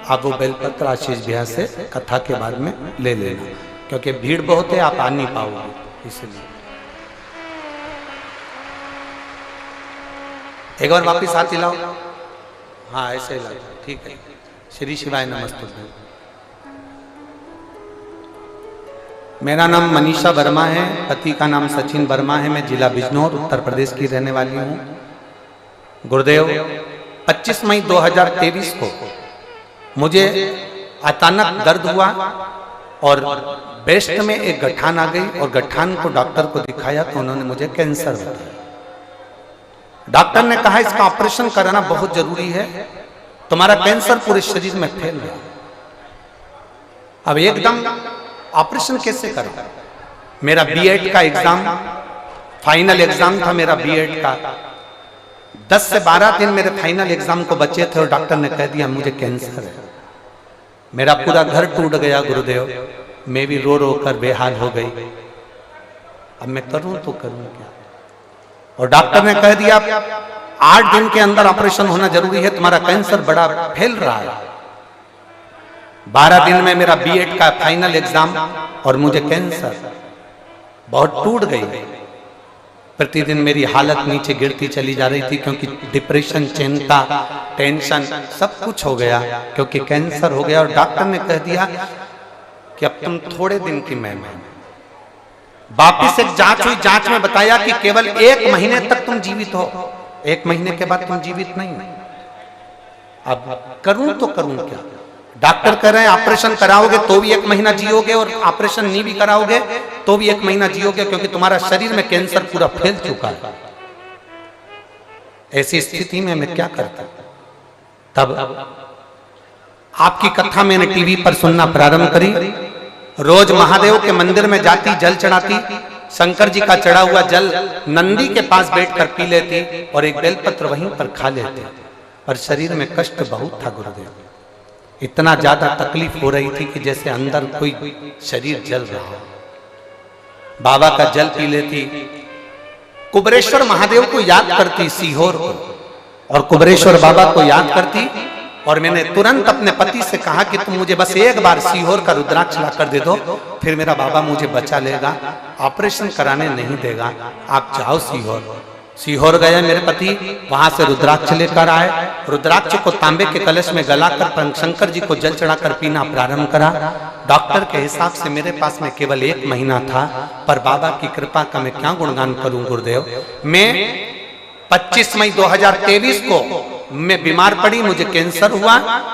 Speaker 2: आप वो बेलपत्र आशीष भैया से कथा के बाद में ले लेना, क्योंकि भीड़ बहुत है, आप आ नहीं पाओगे, इसलिए। एक बार वापिस हाथ हिलाओ। हाँ ऐसे हिलाओ, ठीक है। श्री शिवाय नमस्तुभ्यं। मेरा नाम मनीषा वर्मा है, पति का नाम सचिन वर्मा है, मैं जिला बिजनौर उत्तर प्रदेश की रहने वाली हूँ। गुरुदेव 25 मई 2023 को मुझे अचानक दर्द हुआ और ब्रेस्ट में एक गठान आ गई, और गठान को डॉक्टर को दिखाया तो उन्होंने मुझे कैंसर बताया। डॉक्टर ने कहा इसका ऑपरेशन कराना बहुत जरूरी है, तुम्हारा कैंसर पूरे शरीर में फैल गया। अब एकदम ऑपरेशन कैसे करो? मेरा बीएड का एग्जाम, फाइनल एग्जाम था मेरा बीएड का। 10 से 12 दिन मेरे फाइनल एग्जाम को बचे थे और डॉक्टर ने कह दिया मुझे कैंसर है। मेरा पूरा घर टूट गया गुरुदेव, मैं भी रो रो कर बेहाल हो गई। अब मैं करूं तो करूं क्या? और डॉक्टर ने कह दिया 8 दिन के अंदर ऑपरेशन होना जरूरी है, तुम्हारा कैंसर बड़ा फैल रहा है। 12 दिन में मेरा बीएड का फाइनल एग्जाम और मुझे कैंसर, बहुत टूट गई। प्रतिदिन मेरी हालत नीचे गिरती चली जा रही थी, क्योंकि डिप्रेशन, चिंता, टेंशन सब कुछ हो गया, क्योंकि कैंसर हो गया। और डॉक्टर ने कह दिया कि अब तुम थोड़े दिन की मेहमान। वापिस एक जांच हुई, जांच में बताया कि केवल 1 महीने तक तुम जीवित हो, 1 महीने के बाद तुम जीवित नहीं हो। अब करूं तो करूं क्या? डॉक्टर कह रहे हैं ऑपरेशन कराओगे तो भी 1 महीना जियोगे, और ऑपरेशन नहीं भी कराओगे तो भी 1 महीना जियोगे, क्योंकि तुम्हारा शरीर में कैंसर पूरा फैल चुका है। ऐसी स्थिति में मैं क्या करता? तब आपकी कथा मैंने टीवी पर सुनना प्रारंभ करी। रोज महादेव के मंदिर में जाती, जल चढ़ाती, शंकर जी का चढ़ा हुआ जल नंदी के पास बैठकर पी लेती और एक बेलपत्र वहीं पर खा लेती। पर शरीर में कष्ट बहुत था गुरुदेव, इतना ज्यादा तकलीफ हो रही थी कि जैसे अंदर कोई शरीर जल रहा हो। बाबा का जल पी लेती, कुबरेश्वर महादेव को याद करती, सीहोर को, और कुबरेश्वर बाबा को याद करती। और मैंने तुरंत अपने पति से कहा कि तुम मुझे बस एक बार सीहोर का रुद्राक्ष ला कर दे दो, फिर मेरा बाबा मुझे बचा लेगा, ऑपरेशन कराने नहीं देगा, आप जाओ सीहोर। सीहोर गए मेरे पति, वहां से रुद्राक्ष लेकर आए। रुद्राक्ष को तांबे के कलश में गलाकर शंकर जी को जल चढ़ाकर पीना प्रारंभ करा। डॉक्टर के हिसाब से मेरे पास में केवल 1 महीना था, पर बाबा की कृपा का मैं क्या गुणगान करूं गुरुदेव। मैं 25 मई 2023 को मैं बीमार पड़ी, मुझे कैंसर हुआ,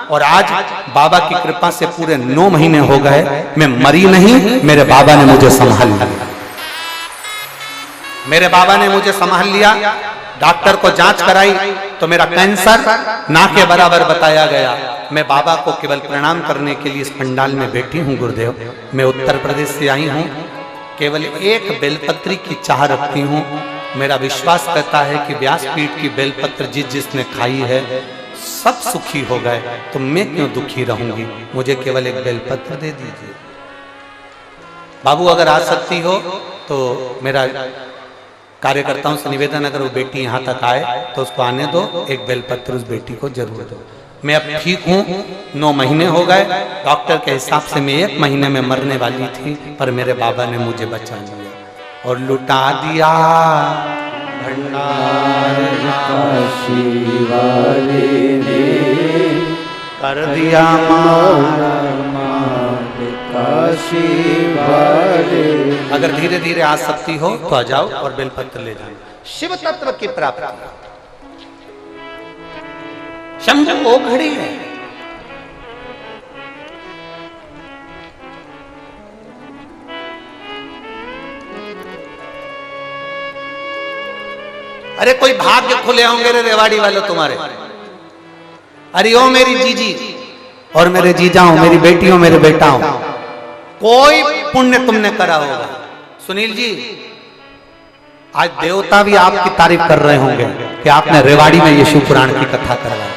Speaker 2: और आज बाबा की कृपा से पूरे 9 महीने हो गए, मैं मरी नहीं, मेरे बाबा ने मुझे संभाल लिया। मेरे बाबा ने मुझे संभाल लिया, डॉक्टर को जांच कराई तो मेरा कैंसर ना के बराबर बताया गया। मैं बाबा को केवल प्रणाम करने के लिए इस पंडाल में बैठी हूँ गुरुदेव। मैं उत्तर प्रदेश से आई हूँ, केवल एक बेलपत्री की चाह रखती हूँ। मेरा विश्वास करता है कि व्यासपीठ की बेलपत्र जिसने खाई है सब सुखी हो गए, तो मैं क्यों दुखी रहूंगी। मुझे केवल एक बेलपत्र दे दीजिए। बाबू अगर आ सकती हो तो मेरा कार्यकर्ताओं से निवेदन, अगर वो बेटी यहाँ तक आए तो उसको आने दो, एक बेलपत्र उस बेटी को जरूर दो। मैं अब ठीक हूँ, 9 महीने हो गए। डॉक्टर के हिसाब से मैं 1 महीने में मरने वाली थी, पर मेरे बाबा ने मुझे बचा लिया और लुटा दिया भंडार
Speaker 3: काशी वाले ने
Speaker 2: कर दिया मारा
Speaker 3: काशी वाले।
Speaker 2: अगर धीरे धीरे आ सकती हो तो आ जाओ और बेलपत्र ले जाओ। शिव तत्व की प्राप्ति शंभु वो घड़ी है। अरे कोई भाग्य खुले होंगे रे रेवाड़ी वालों तुम्हारे। अरे ओ मेरी जीजी और मेरे जीजाओं, मेरी बेटियों, मेरे बेटाओं, कोई पुण्य तुमने करा होगा। सुनील जी, आज देवता भी आपकी तारीफ कर रहे होंगे कि आपने रेवाड़ी में ये शिव पुराण की कथा करवाई।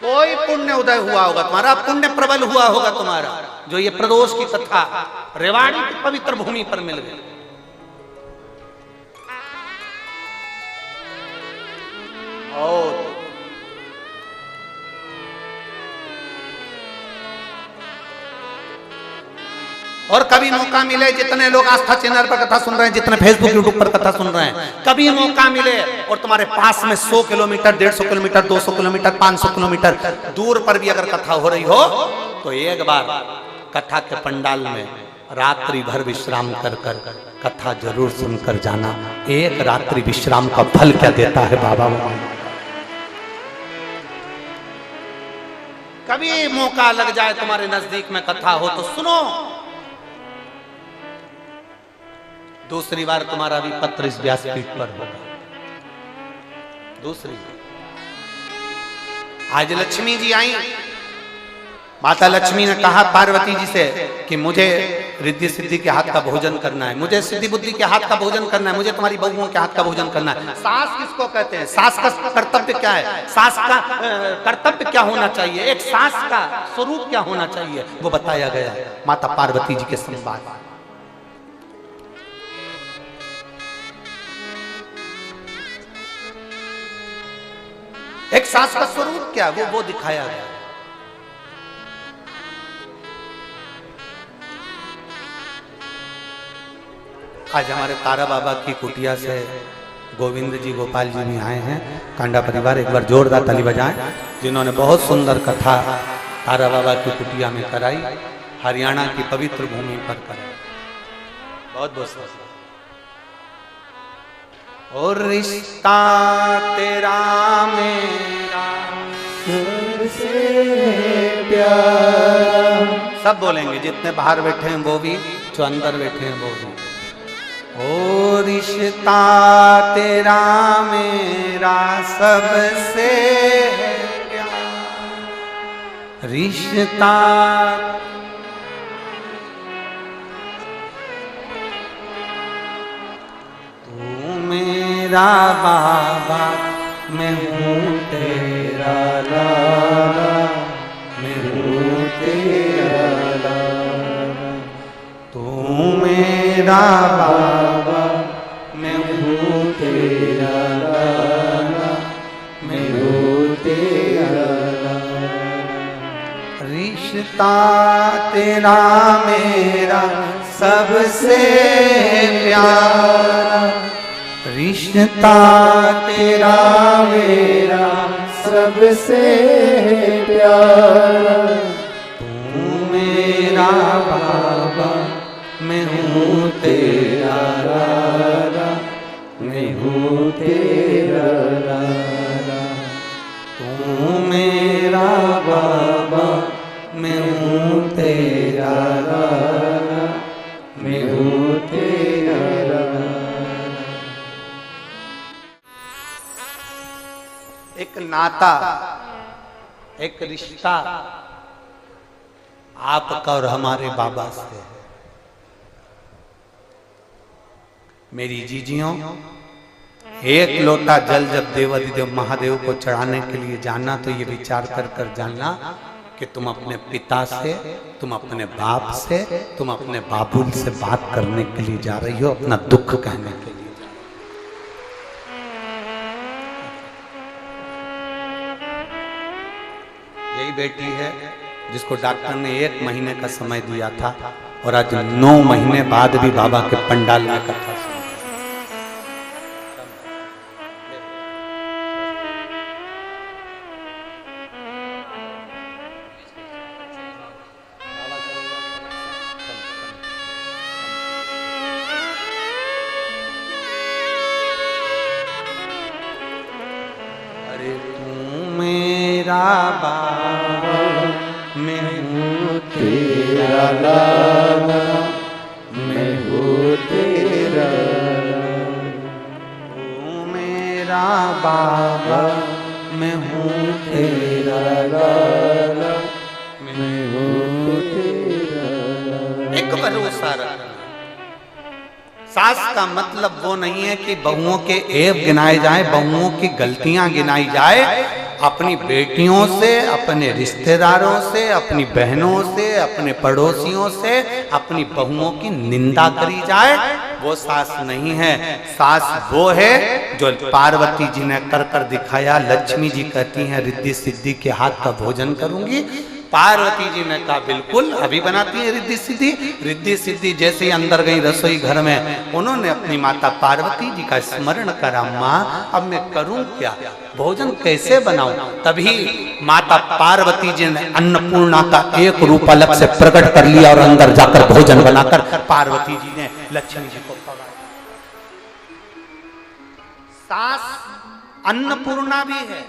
Speaker 2: कोई पुण्य उदय हुआ होगा तुम्हारा, पुण्य प्रबल हुआ होगा तुम्हारा, जो ये प्रदोष की कथा रेवाड़ी की पवित्र भूमि पर मिल गई। और कभी मौका मिले, जितने लोग आस्था चैनल पर कथा सुन रहे हैं, जितने फेसबुक यूट्यूब पर कथा सुन रहे हैं, कभी मौका मिले और तुम्हारे पास में 100 किलोमीटर, 150 किलोमीटर, 200 किलोमीटर, 500 किलोमीटर दूर पर भी अगर कथा हो रही हो तो एक बार कथा के पंडाल में रात्रि भर विश्राम कर कर कथा जरूर सुनकर जाना। एक रात्रि विश्राम का फल क्या देता है बाबा। कभी मौका लग जाए तुम्हारे नजदीक में कथा हो तो सुनो। दूसरी बार तुम्हारा भी पत्र इस व्यासपीठ पर होगा। दूसरी आज लक्ष्मी जी आई, माता लक्ष्मी ने कहा पार्वती जी से कि मुझे रिद्धि सिद्धि के हाथ का भोजन करना है, मुझे सिद्धि बुद्धि के हाथ का भोजन करना है, मुझे तुम्हारी बहुओं के हाथ का भोजन करना है। सास किसको कहते हैं? सास का कर्तव्य क्या है? सास का कर्तव्य क्या होना चाहिए? एक सास का स्वरूप क्या होना चाहिए, वो बताया गया है माता पार्वती जी के संवाद। एक सास का स्वरूप क्या, वो दिखाया गया। आज हमारे तारा बाबा की कुटिया से गोविंद जी, गोपाल जी भी आए हैं। कांडा परिवार एक बार जोरदार ताली बजाएं, जिन्होंने बहुत सुंदर कथा तारा बाबा की कुटिया में कराई, हरियाणा की पवित्र भूमि पर कराई। बहुत बहुत और रिश्ता तेरा मेरा
Speaker 3: सबसे प्यारा।
Speaker 2: सब बोलेंगे, जितने बाहर बैठे हैं वो भी, जो अंदर बैठे हैं वो भी। ओ रिश्ता तेरा मेरा सबसे प्यारा, रिश्ता मेरा बाबा, मैं हूँ तेरा लाला, मैं हूँ तेरा लाला। तू मेरा बाबा, मैं हूँ तेरा लाला, मैं हूँ तेरा लाला। रिश्ता तेरा मेरा सबसे प्यारा, रिश्ता तेरा मेरा
Speaker 3: सबसे प्यारा।
Speaker 2: तू मेरा बाबा, मैं हूँ तेरा लाला, मैं हूँ तेरा लाला। तू मेरा बाबा, मैं हूँ तेरा लाला, एक नाता, एक रिश्ता आपका और हमारे बाबा से। मेरी जीजियों, एक लोटा जल जब देवाधिदेव महादेव को चढ़ाने के लिए जाना तो ये विचार कर कर जाना कि तुम अपने पिता से, तुम अपने बाप से, तुम अपने बाबुल से बात करने के लिए जा रही हो, अपना दुख कहने के लिए। यही बेटी है जिसको डॉक्टर ने 1 महीने का समय दिया था और आज 9 महीने बाद भी बाबा के पंडाल में कथा सुनी। अरे तू मेरा बाबा, मैं हूँ
Speaker 3: तेरा लाला, मैं हूँ तेरा।
Speaker 2: तू मेरा बाबा, मैं हूँ तेरा
Speaker 3: लाला, मैं हूँ तेरा।
Speaker 2: एक भरोसा रखना। सास का मतलब वो नहीं है कि बहुओं के ऐब गिनाए जाए, बहुओं की गलतियां गिनाई जाए। अपनी बेटियों से, अपने रिश्तेदारों से, अपनी बहनों से, अपने पड़ोसियों से अपनी बहुओं की निंदा करी जाए, वो सास नहीं है। सास वो है जो पार्वती जी ने कर कर दिखाया। लक्ष्मी जी कहती हैं रिद्धि सिद्धि के हाथ का भोजन करूंगी। पार्वती जी ने कहा बिल्कुल, अभी बनाती है रिद्धि सिद्धि। रिद्धि सिद्धि जैसे ही अंदर गई रसोई घर में, उन्होंने अपनी माता पार्वती जी का स्मरण करा। माँ अब मैं करूं क्या, भोजन कैसे बनाऊं? तभी माता पार्वती जी ने अन्नपूर्णा का एक रूप अलग से प्रकट कर लिया और अंदर जाकर भोजन बनाकर पार्वती जी ने लक्ष्मी जी को पकाया। सास अन्नपूर्णा भी है,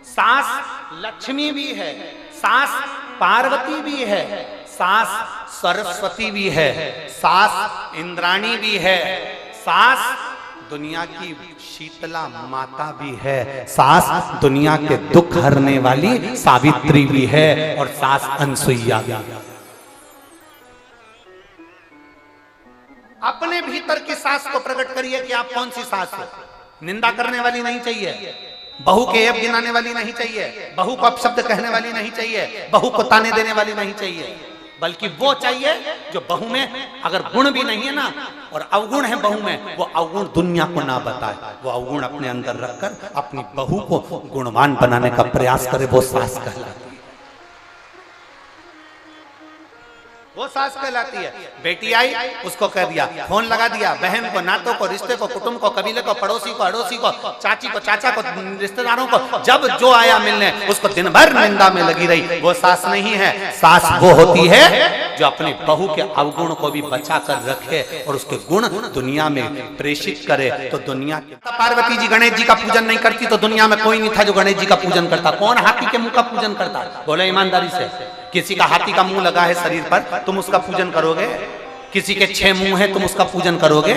Speaker 2: सास लक्ष्मी भी है, सास पार्वती भी है, सास सरस्वती भी है, सास इंद्राणी भी है, सास दुनिया की शीतला माता भी है, सास दुनिया के दुख हरने वाली सावित्री भी है, और सास अनसुईया भी है। अपने भीतर की सास को प्रकट करिए कि आप कौन सी सास हो। निंदा करने वाली नहीं चाहिए, बहू के ऐब गिनाने वाली नहीं चाहिए, बहू को अपशब्द कहने वाली नहीं चाहिए, बहू को ताने देने वाली नहीं चाहिए, बल्कि वो चाहिए जो बहू में अगर गुण भी नहीं है ना, और अवगुण है बहू में, वो अवगुण दुनिया को ना बताए, वो अवगुण अपने अंदर रखकर अपनी बहू को गुणवान बनाने का प्रयास करे। वो सास कहलाती है, वो सास कहलाती है। बेटी आई, उसको कह दिया, फोन लगा दिया, बहन को, नातों को, रिश्ते को, कुटुंब को, कबीले को, पड़ोसी को, अड़ोसी को, चाची को, चाचा को, रिश्तेदारों को, जब जो आया मिलने उसको दिन भर निंदा में लगी रही। वो सास नहीं है। सास वो होती है जो अपनी बहू के अवगुण को भी बचा कर रखे और उसके गुण दुनिया में प्रेषित करे। तो दुनिया के पार्वती जी गणेश जी का पूजन नहीं करती तो दुनिया में कोई नहीं था जो गणेश जी का पूजन करता। कौन हाथी के मुंह का पूजन करता? बोले ईमानदारी से, किसी का हाथी का मुंह लगा है शरीर पर, तुम उसका पूजन करोगे? किसी के 6 मुंह है, तुम उसका पूजन करोगे?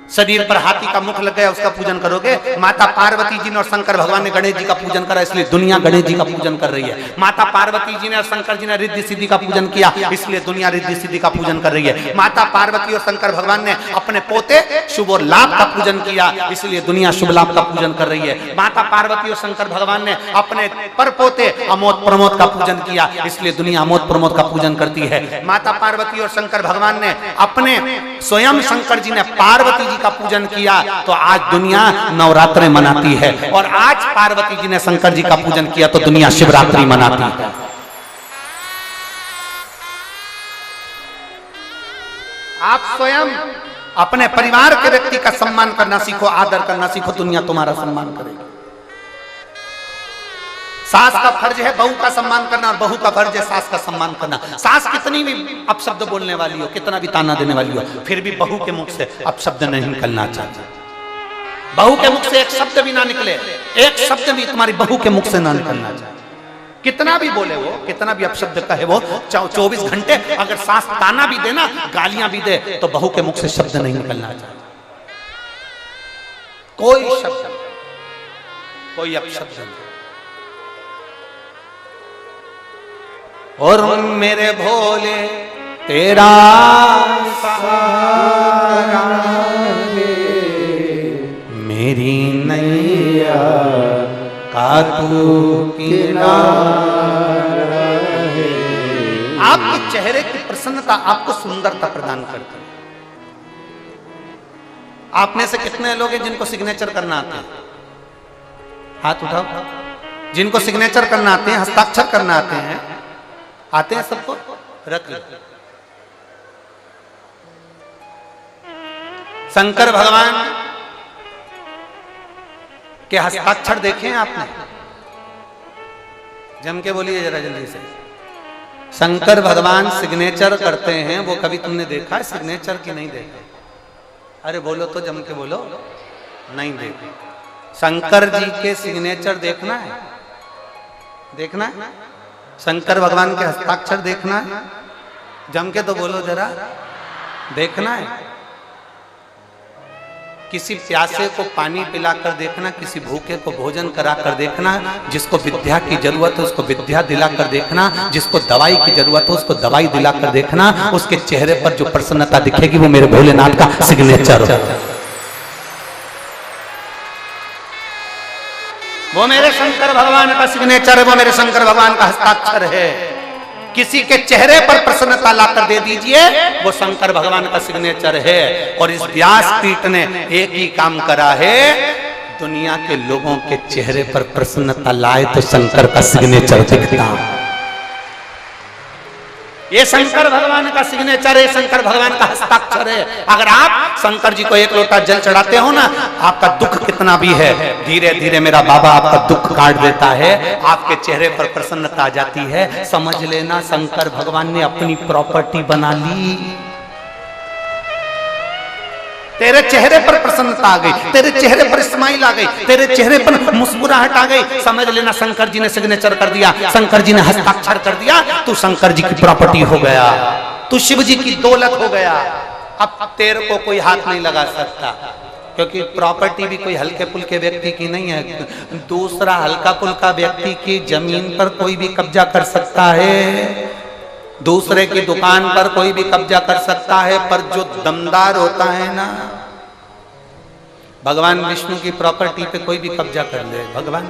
Speaker 2: शरीर पर हाथी का मुख लग गया, उसका पूजन करोगे? माता पार्वती जी ने और शंकर भगवान ने गणेश जी का पूजन करा, इसलिए दुनिया गणेश जी का पूजन कर रही है। माता पार्वती जी ने और शंकर जी ने रिद्धि सिद्धि का पूजन किया, इसलिए दुनिया रिद्धि सिद्धि का पूजन कर रही है। माता पार्वती और शंकर भगवान ने अपने पोते शुभ और लाभ का पूजन किया, इसलिए दुनिया शुभ लाभ का पूजन कर रही है। माता पार्वती और शंकर भगवान ने अपने पर पोते अमोद प्रमोद का पूजन किया, इसलिए दुनिया अमोद प्रमोद का पूजन करती है। माता पार्वती और शंकर भगवान ने अपने स्वयं शंकर जी ने पार्वती जी का पूजन किया, तो आज दुनिया नवरात्रि मनाती है। और आज पार्वती जी ने शंकर जी का पूजन किया तो दुनिया शिवरात्रि मनाती है। आप स्वयं अपने परिवार के व्यक्ति का सम्मान करना सीखो, आदर करना सीखो, दुनिया तुम्हारा सम्मान करेगी। सास का फर्ज है बहू का सम्मान करना और बहू का फर्ज है सास का सम्मान करना। सास कितनी भी अपशब्द बोलने वाली हो, कितना भी ताना देने वाली हो, फिर भी बहू के मुख से अपशब्द नहीं निकलना चाहिए। बहू के मुख से एक शब्द भी ना निकले, एक शब्द भी तुम्हारी बहू के मुख से ना निकलना चाहिए। कितना भी बोले वो, कितना भी अपशब्द कहे वो, 24 घंटे अगर सास ताना भी देना, गालियां भी दे, तो बहू के मुख से शब्द नहीं निकलना चाहिए। कोई शब्द कोई अपशब्द नहीं। और मेरे भोले तेरा सहारा है, मेरी नैया का तू किनारा है। आपके चेहरे की प्रसन्नता आपको सुंदरता प्रदान करती है। आप में से कितने लोग हैं जिनको सिग्नेचर करना आता है? हाथ उठाओ। जिनको सिग्नेचर करना आते हैं, हस्ताक्षर करना आते हैं सबको? रख लो। शंकर भगवान के हस्ताक्षर देखे आपने? जम के बोलिए जरा जल्दी से। शंकर भगवान सिग्नेचर करते हैं, वो कभी तुमने देखा है सिग्नेचर की नहीं देखा? अरे बोलो तो, जम के बोलो। नहीं देखा। शंकर जी के सिग्नेचर देखना है? देखना है? शंकर भगवान के हस्ताक्षर देखना है? जम के तो बोलो जरा। देखना है? किसी प्यासे को पानी पिलाकर देखना, किसी भूखे को भोजन कराकर देखना, जिसको विद्या की जरूरत है उसको विद्या दिलाकर देखना, जिसको दवाई की जरूरत है उसको दवाई दिलाकर देखना, उसके चेहरे पर जो प्रसन्नता दिखेगी वो मेरे भोलेनाथ का सिग्नेचर है। वो मेरे शंकर भगवान का सिग्नेचर है, वो मेरे शंकर भगवान का हस्ताक्षर है। किसी के चेहरे पर प्रसन्नता लाकर दे दीजिए, वो शंकर भगवान का सिग्नेचर है। और इस व्यासपीठ ने एक ही काम करा है, दुनिया के लोगों के चेहरे पर प्रसन्नता लाए तो शंकर का सिग्नेचर दिखता। ये शंकर भगवान का सिग्नेचर है, शंकर भगवान का हस्ताक्षर है। अगर आप शंकर जी को एक लोटा जल चढ़ाते हो ना, आपका दुख कितना भी है, धीरे धीरे मेरा बाबा आपका दुख काट देता है, आपके चेहरे पर प्रसन्नता आ जाती है। समझ लेना शंकर भगवान ने अपनी प्रॉपर्टी बना ली। तेरे चेहरे पर प्रसन्नता आ गई, तेरे चेहरे पर स्माइल आ गई, तेरे चेहरे पर मुस्कुराहट आ गई, समझ लेना शंकर जी ने सिग्नेचर कर दिया, शंकर जी ने हस्ताक्षर कर दिया। तू शंकर जी की प्रॉपर्टी हो गया, तू शिव जी की दौलत हो गया। अब तेरे को कोई हाथ नहीं लगा सकता, क्योंकि प्रॉपर्टी भी कोई हल्के पुल्के व्यक्ति की नहीं है। दूसरा हल्का पुल्का व्यक्ति की जमीन पर कोई भी कब्जा कर सकता है, दूसरे की दुकान पर कोई भी कब्जा कर सकता है, पर जो दमदार होता है ना, भगवान विष्णु की प्रॉपर्टी पे कोई भी कब्जा कर ले। भगवान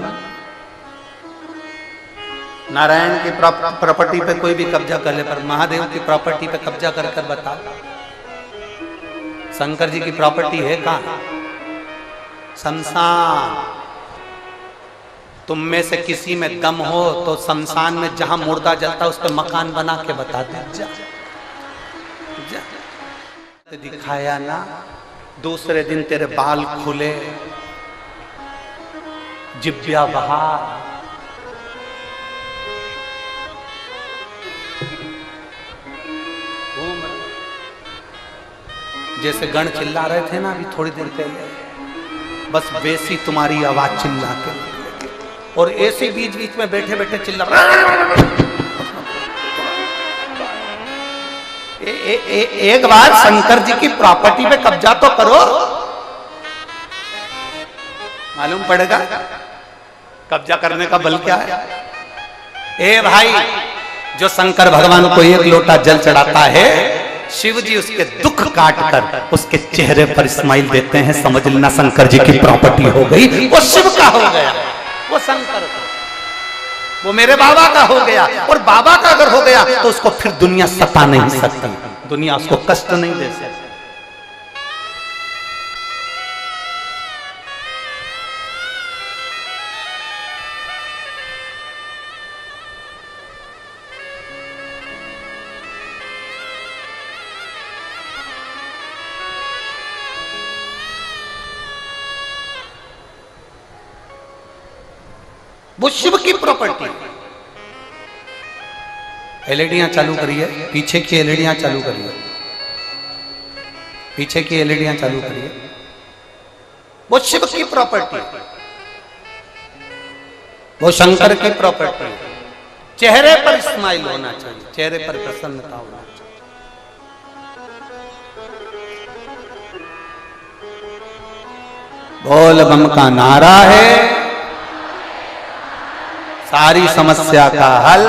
Speaker 2: नारायण की प्रॉपर्टी पे कोई भी कब्जा कर ले, पर महादेव की प्रॉपर्टी पे कब्जा कर कर बता। शंकर जी की प्रॉपर्टी है कहाँ? शमशान। तुम में से किसी में दम हो तो शमशान में जहां मुर्दा जलता है उस पर मकान बना के बता दे। जा, जा। दिखाया ना, दूसरे दिन तेरे बाल खुले, जिब्या बहार, जैसे गण चिल्ला रहे थे ना अभी थोड़ी देर पहले, बस वैसी तुम्हारी आवाज चिल्ला के, और ऐसे बीच बीच में बैठे बैठे चिल्ला एक बार शंकर जी की प्रॉपर्टी पे कब्जा तो करो, मालूम पड़ेगा कब्जा करने का बल क्या है। ए भाई, जो शंकर भगवान को एक लोटा जल चढ़ाता है, शिव जी उसके दुख काट कर उसके चेहरे पर स्माइल देते हैं। समझ लेना शंकर जी की प्रॉपर्टी हो गई, वो शिव का हो गया, वो शंकर का, वो मेरे बाबा का हो गया। और बाबा का अगर हो गया तो उसको फिर दुनिया सता नहीं सकती, दुनिया उसको कष्ट नहीं दे सकती। वो शिव की प्रॉपर्टी। एलईडियां चालू करिए, पीछे की एलईडियां चालू करिए, पीछे की एलईडियां चालू करिए। वो शिव की प्रॉपर्टी, वो शंकर की प्रॉपर्टी। चेहरे पर स्माइल होना चाहिए, चेहरे पर प्रसन्नता होना चाहिए। बोल बम का नारा है, सारी समस्या का हल।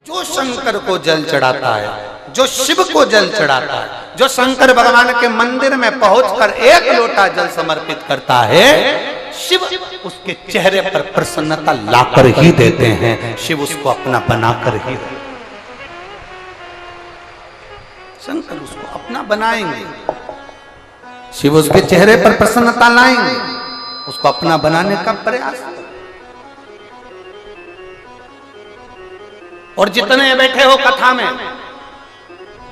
Speaker 2: जो शंकर को जल चढ़ाता है, जो शिव को जल चढ़ाता है, जो शंकर भगवान के मंदिर में पहुंचकर एक लोटा जल समर्पित करता है, शिव उसके चेहरे पर प्रसन्नता लाकर ही देते हैं। शिव उसको अपना बनाकर ही, शंकर उसको अपना बनाएंगे, शिव उसके चेहरे पर प्रसन्नता लाएंगे, उसको अपना बनाने का प्रयास। और जितने बैठे हो कथा में,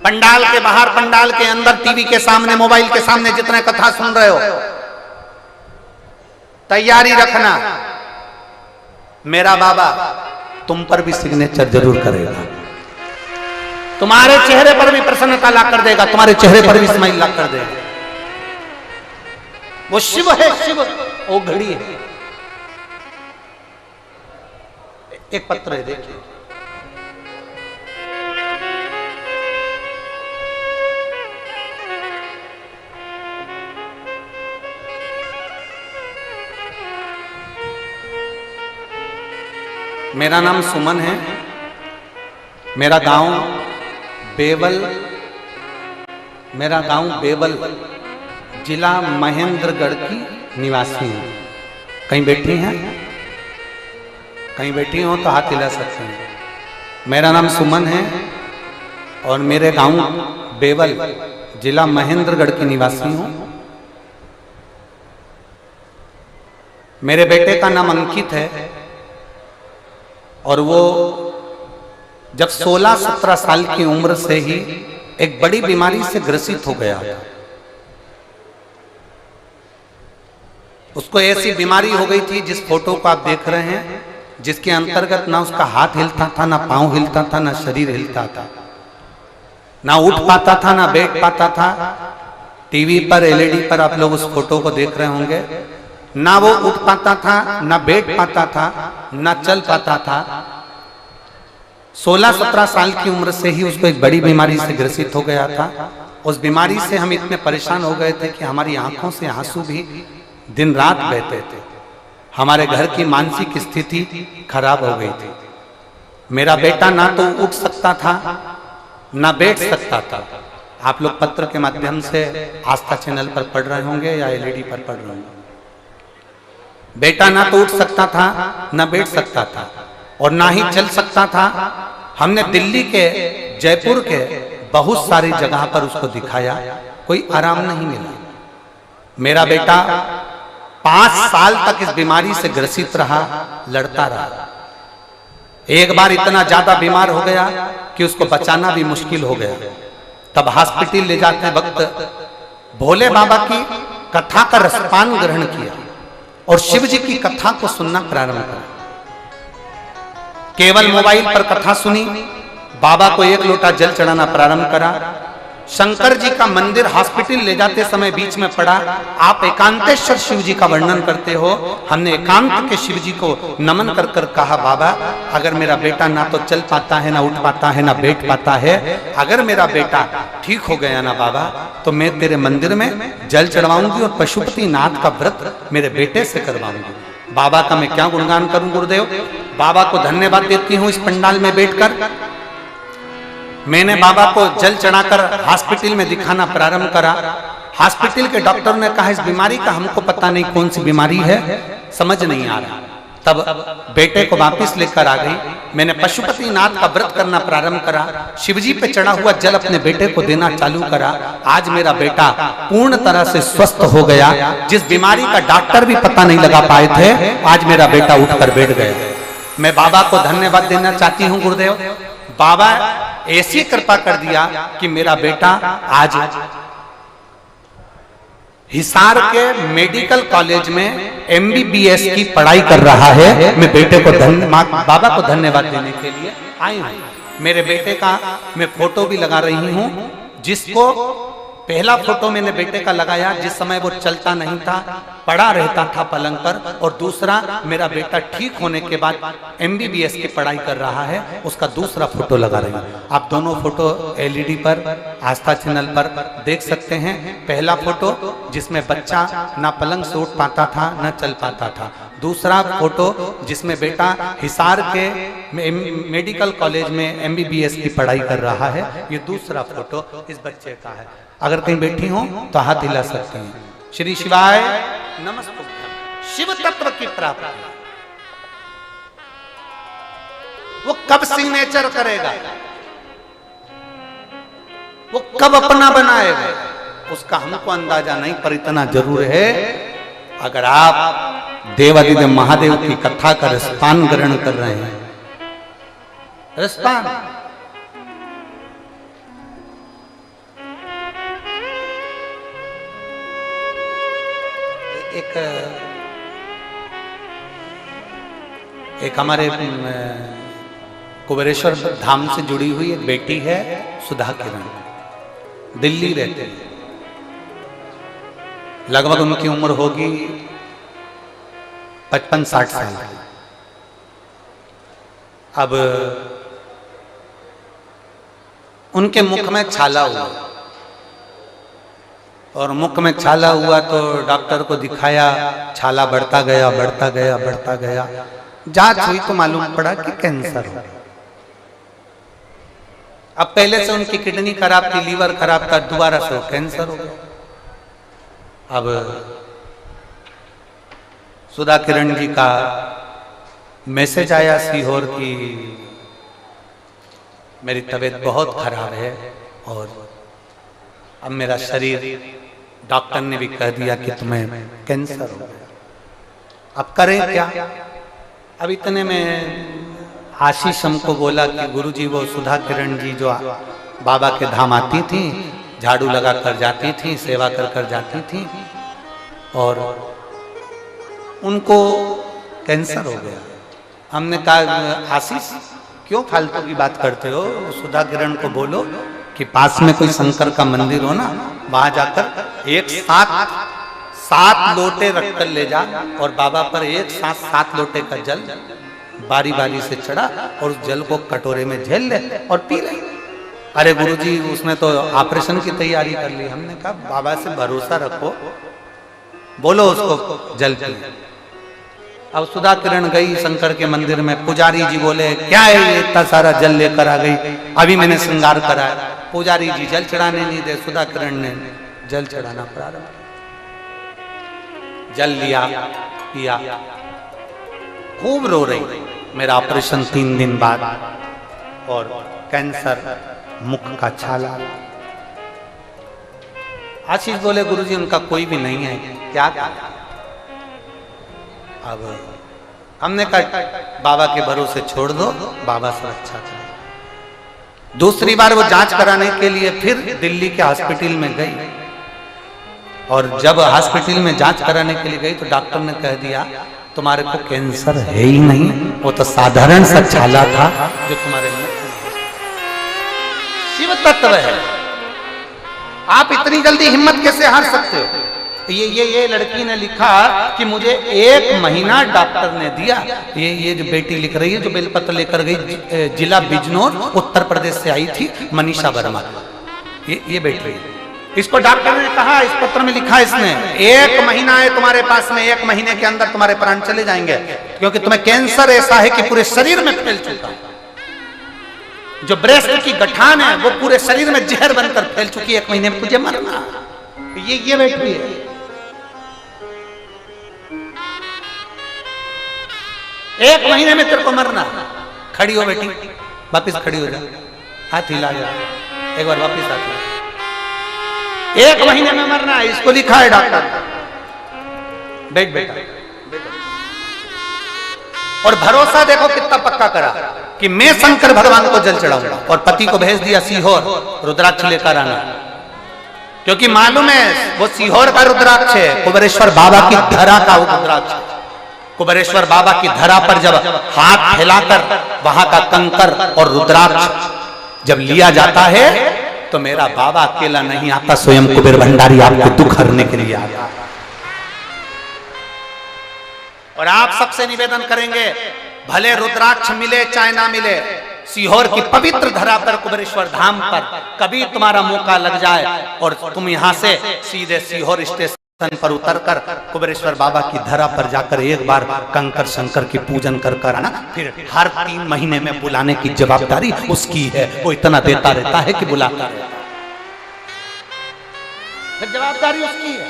Speaker 2: पंडाल के बाहर, पंडाल के अंदर, टीवी के सामने, मोबाइल के सामने जितने कथा सुन रहे हो, तैयारी रखना, मेरा बाबा तुम पर भी सिग्नेचर जरूर करेगा, तुम्हारे चेहरे पर भी प्रसन्नता ला कर देगा, तुम्हारे चेहरे पर भी स्माइल ला कर देगा। वो शिव है, शिव वो घड़ी है। एक पत्र है, देखिए, मेरा नाम सुमन है, मेरा गांव बेवल, जिला महेंद्रगढ़ की निवासी हूं। कहीं बैठी हैं, कहीं बैठी हो तो हाथ हिला सकते हैं। मेरा नाम सुमन है और मेरे गांव बेवल, जिला महेंद्रगढ़ की निवासी हूं। मेरे बेटे का नाम अंकित है और वो जब 16-17 साल की उम्र से ही एक बड़ी बीमारी से ग्रसित हो गया। उसको ऐसी बीमारी हो गई थी, जिस फोटो को आप देख रहे हैं, जिसके अंतर्गत ना उसका हाथ हिलता था, ना पांव हिलता था, ना शरीर हिलता था, ना उठ पाता था, ना बैठ पाता था। टीवी पर, एलईडी पर आप लोग उस फोटो को देख रहे होंगे। ना वो उठ पाता था, ना बैठ पाता था, ना चल पाता था। 16-17 साल की उम्र से ही उसको एक बड़ी बीमारी से ग्रसित हो गया था। उस बीमारी से हम इतने परेशान हो गए थे कि हमारी आंखों से आंसू भी दिन रात बहते थे। हमारे घर की मानसिक स्थिति खराब हो गई थी। मेरा बेटा ना तो उठ सकता था, ना बैठ सकता था। आप लोग पत्र के माध्यम से आस्था चैनल पर पढ़ रहे होंगे या एलईडी पर पढ़ रहे होंगे। बेटा ना तो उठ सकता था, ना बैठ सकता था और ना ही चल सकता था। हमने दिल्ली के, जयपुर के बहुत सारी जगह पर उसको दिखाया, कोई आराम नहीं मिला। मेरा बेटा 5 साल तक इस बीमारी से ग्रसित रहा, लड़ता रहा। एक बार इतना ज्यादा बीमार हो गया कि उसको बचाना भी मुश्किल हो गया। तब हॉस्पिटल ले जाते वक्त भोले बाबा की कथा का रसपान ग्रहण किया और शिव जी की कथा को सुनना प्रारंभ करा। केवल मोबाइल पर कथा सुनी, बाबा को एक लोटा जल चढ़ाना प्रारंभ करा। शंकर जी का मंदिर हॉस्पिटल ले जाते समय बीच में पड़ा। आप एकांतेश्वर शिव जी का वर्णन करते हो। हमने एकांत के शिव जी को नमन कर कर कहा, बाबा अगर मेरा बेटा ना तो चल पाता है, ना उठ पाता है, ना बैठ पाता है, अगर मेरा बेटा ठीक हो गया ना बाबा, तो मैं तेरे मंदिर में जल चढ़वाऊंगी और पशुपति नाथ का व्रत मेरे बेटे से करवाऊंगी। बाबा का मैं क्या गुणगान करूं गुरुदेव। बाबा को धन्यवाद देती हूं। इस पंडाल में बैठकर मैंने बाबा को जल चढ़ाकर हॉस्पिटल में दिखाना प्रारंभ करा। हॉस्पिटल के डॉक्टर ने कहा इस बीमारी का हमको पता नहीं कौन सी बीमारी है, समझ नहीं आ रहा। तब बेटे को वापस लेकर आ गई। मैंने पशुपति नाथ का व्रत करना प्रारंभ करा। शिवजी पे चढ़ा हुआ जल अपने बेटे को देना चालू करा। आज मेरा बेटा पूर्ण तरह से स्वस्थ हो गया। जिस बीमारी का डॉक्टर भी पता नहीं लगा पाए थे, आज मेरा बेटा उठकर बैठ गया। मैं बाबा को धन्यवाद देना चाहती हूँ गुरुदेव। बाबा ऐसी कृपा कर दिया कि मेरा बेटा आज हिसार के मेडिकल कॉलेज में MBBS की पढ़ाई कर रहा है। मैं बेटे को बाबा को धन्यवाद देने के लिए आई हूँ। मेरे बेटे का मैं फोटो भी लगा रही हूँ, जिसको पहला फोटो मैंने बेटे का लगाया जिस समय वो चलता नहीं था, पड़ा रहता था पलंग पर, और दूसरा मेरा बेटा ठीक होने के बाद MBBS की पढ़ाई कर रहा है, उसका दूसरा फोटो लगा रही हूँ। आप दोनों फोटो LED पर आस्था चैनल पर देख सकते हैं। पहला फोटो जिसमें बच्चा ना पलंग से उठ पाता था ना चल पाता था, दूसरा फोटो जिसमें बेटा हिसार के मेडिकल कॉलेज में MBBS की पढ़ाई कर रहा है, ये दूसरा फोटो इस बच्चे का है। अगर कहीं बैठी हो तो हाथ हिला सकते हैं। श्री शिवाय नमस्तुभ्यम। शिव तत्व की प्राप्ति वो कब सिग्नेचर करेगा, वो कब अपना बनाएगा, उसका हमको अंदाजा नहीं, पर इतना जरूर है अगर आप देवादिदेव महादेव की कथा का रसपान ग्रहण कर रहे हैं, रसपान, एक हमारे कुबेरेश्वर धाम से जुड़ी हुई एक बेटी है सुधा किरण, दिल्ली रहते हैं। लगभग उनकी उम्र होगी 55-60 साल। अब उनके मुख में छाला हुआ, और मुख में छाला हुआ तो डॉक्टर को दिखाया, छाला बढ़ता गया बढ़ता गया बढ़ता गया, जांच हुई तो मालूम पड़ा कि कैंसर हो। अब पहले से उनकी किडनी खराब थी, लीवर खराब था, दोबारा से कैंसर हो गया। अब सुधा किरण जी का मैसेज आया सीहोर की मेरी तबीयत बहुत खराब है और अब मेरा शरीर, डॉक्टर ने भी कह दिया कि तुम्हें कैंसर हो गया, अब करें क्या। अब इतने में आशीष हमको बोला कि गुरुजी वो सुधा किरण जी जो बाबा के धाम आती थी, झाड़ू लगा कर जाती थी, सेवा कर कर जाती थी, और उनको कैंसर हो गया। हमने कहा आशीष क्यों फालतू की बात करते हो, सुधा किरण को बोलो कि पास में कोई शंकर का मंदिर हो ना, वहां जाकर एक साथ 7 लोटे रखकर ले जा, और बाबा पर एक साथ 7 लोटे का जल बारी बारी से चढ़ा और उस जल को कटोरे में झेल ले और पी ले। अरे गुरुजी उसमें तो ऑपरेशन की तैयारी कर ली। हमने कहा बाबा से भरोसा रखो, बोलो उसको जल पी। अब सुधा किरण गई शंकर के मंदिर में, पुजारी जी बोले क्या है ये इतना सारा जल लेकर आ गई, अभी मैंने श्रृंगार कराया। पुजारी जी जल चढ़ाने नहीं दे, सुधा किरण ने जल चढ़ाना प्रारंभ किया। जल लिया, पिया, खूब रो रही। मेरा ऑपरेशन 3 दिन बाद, और कैंसर, मुख का छाला। आशीष बोले गुरुजी उनका कोई भी नहीं है, क्या करें? अब हमने कहा बाबा के भरोसे छोड़ दो, बाबा से अच्छा करे। दूसरी बार वो जांच कराने के लिए फिर दिल्ली के हॉस्पिटल में गई, और जब हॉस्पिटल में जांच कराने के लिए गई तो डॉक्टर ने कह दिया तुम्हारे को कैंसर है ही नहीं, वो तो साधारण सा छाला था जो तुम्हारे मुख में। शिव तत्व है। आप इतनी जल्दी हिम्मत कैसे हार सकते हो? ये लड़की ने लिखा कि मुझे 1 महीना डॉक्टर ने दिया। ये जो बेटी लिख रही है, जो बेलपत्र लेकर गई, जिला बिजनौर उत्तर प्रदेश से आई थी, मनीषा वर्मा, ये बेटी। इसको डॉक्टर ने कहा, इस पत्र में लिखा इसने, 1 महीना है तुम्हारे पास में, 1 महीने के अंदर तुम्हारे प्राण चले जाएंगे, क्योंकि तुम्हें कैंसर ऐसा है कि पूरे शरीर में फैल चुका है। जो ब्रेस्ट की गठान है वो पूरे शरीर में जहर बनकर फैल चुकी है, 1 महीने में तुझे मरना। ये बेटी है। एक महीने में तेरे को मरना। खड़ी हो बेटी, वापिस खड़ी हो जा, हाथ हिला जा, एक बार वापिस हाथ हिला। 1 महीने में मरना है, इसको लिखा है डॉक्टर। बैठ बेटा। और भरोसा देखो कितना पक्का करा कि मैं शंकर भगवान को जल चढ़ाऊंगा, और पति को भेज दिया सीहोर, रुद्राक्ष लेकर आना, क्योंकि मालूम है वो सीहोर का रुद्राक्ष है, कुबेरेश्वर बाबा की धरा का रुद्राक्ष। कुबेरेश्वर बाबा की धरा पर जब हाथ फैलाकर वहां का कंकर और रुद्राक्ष जब लिया जाता है तो मेरा बाबा अकेला नहीं आता, स्वयं कुबेर भंडारी आपको दुख हरने के लिए आता। और आप सबसे निवेदन करेंगे, भले रुद्राक्ष मिले चाहे ना मिले, सीहोर की पवित्र धरा पर कुबेरेश्वर धाम पर कभी तुम्हारा मौका लग जाए और तुम यहाँ से सीधे सीहोर स्टेशन पर उतरकर कुबेरेश्वर बाबा की धरा पर जाकर एक बार कंकर शंकर की पूजन कर आना। फिर हर 3 महीने में बुलाने की जवाबदारी उसकी है, वो इतना देता रहता है कि बुलाता रहता है, फिर जवाबदारी उसकी है।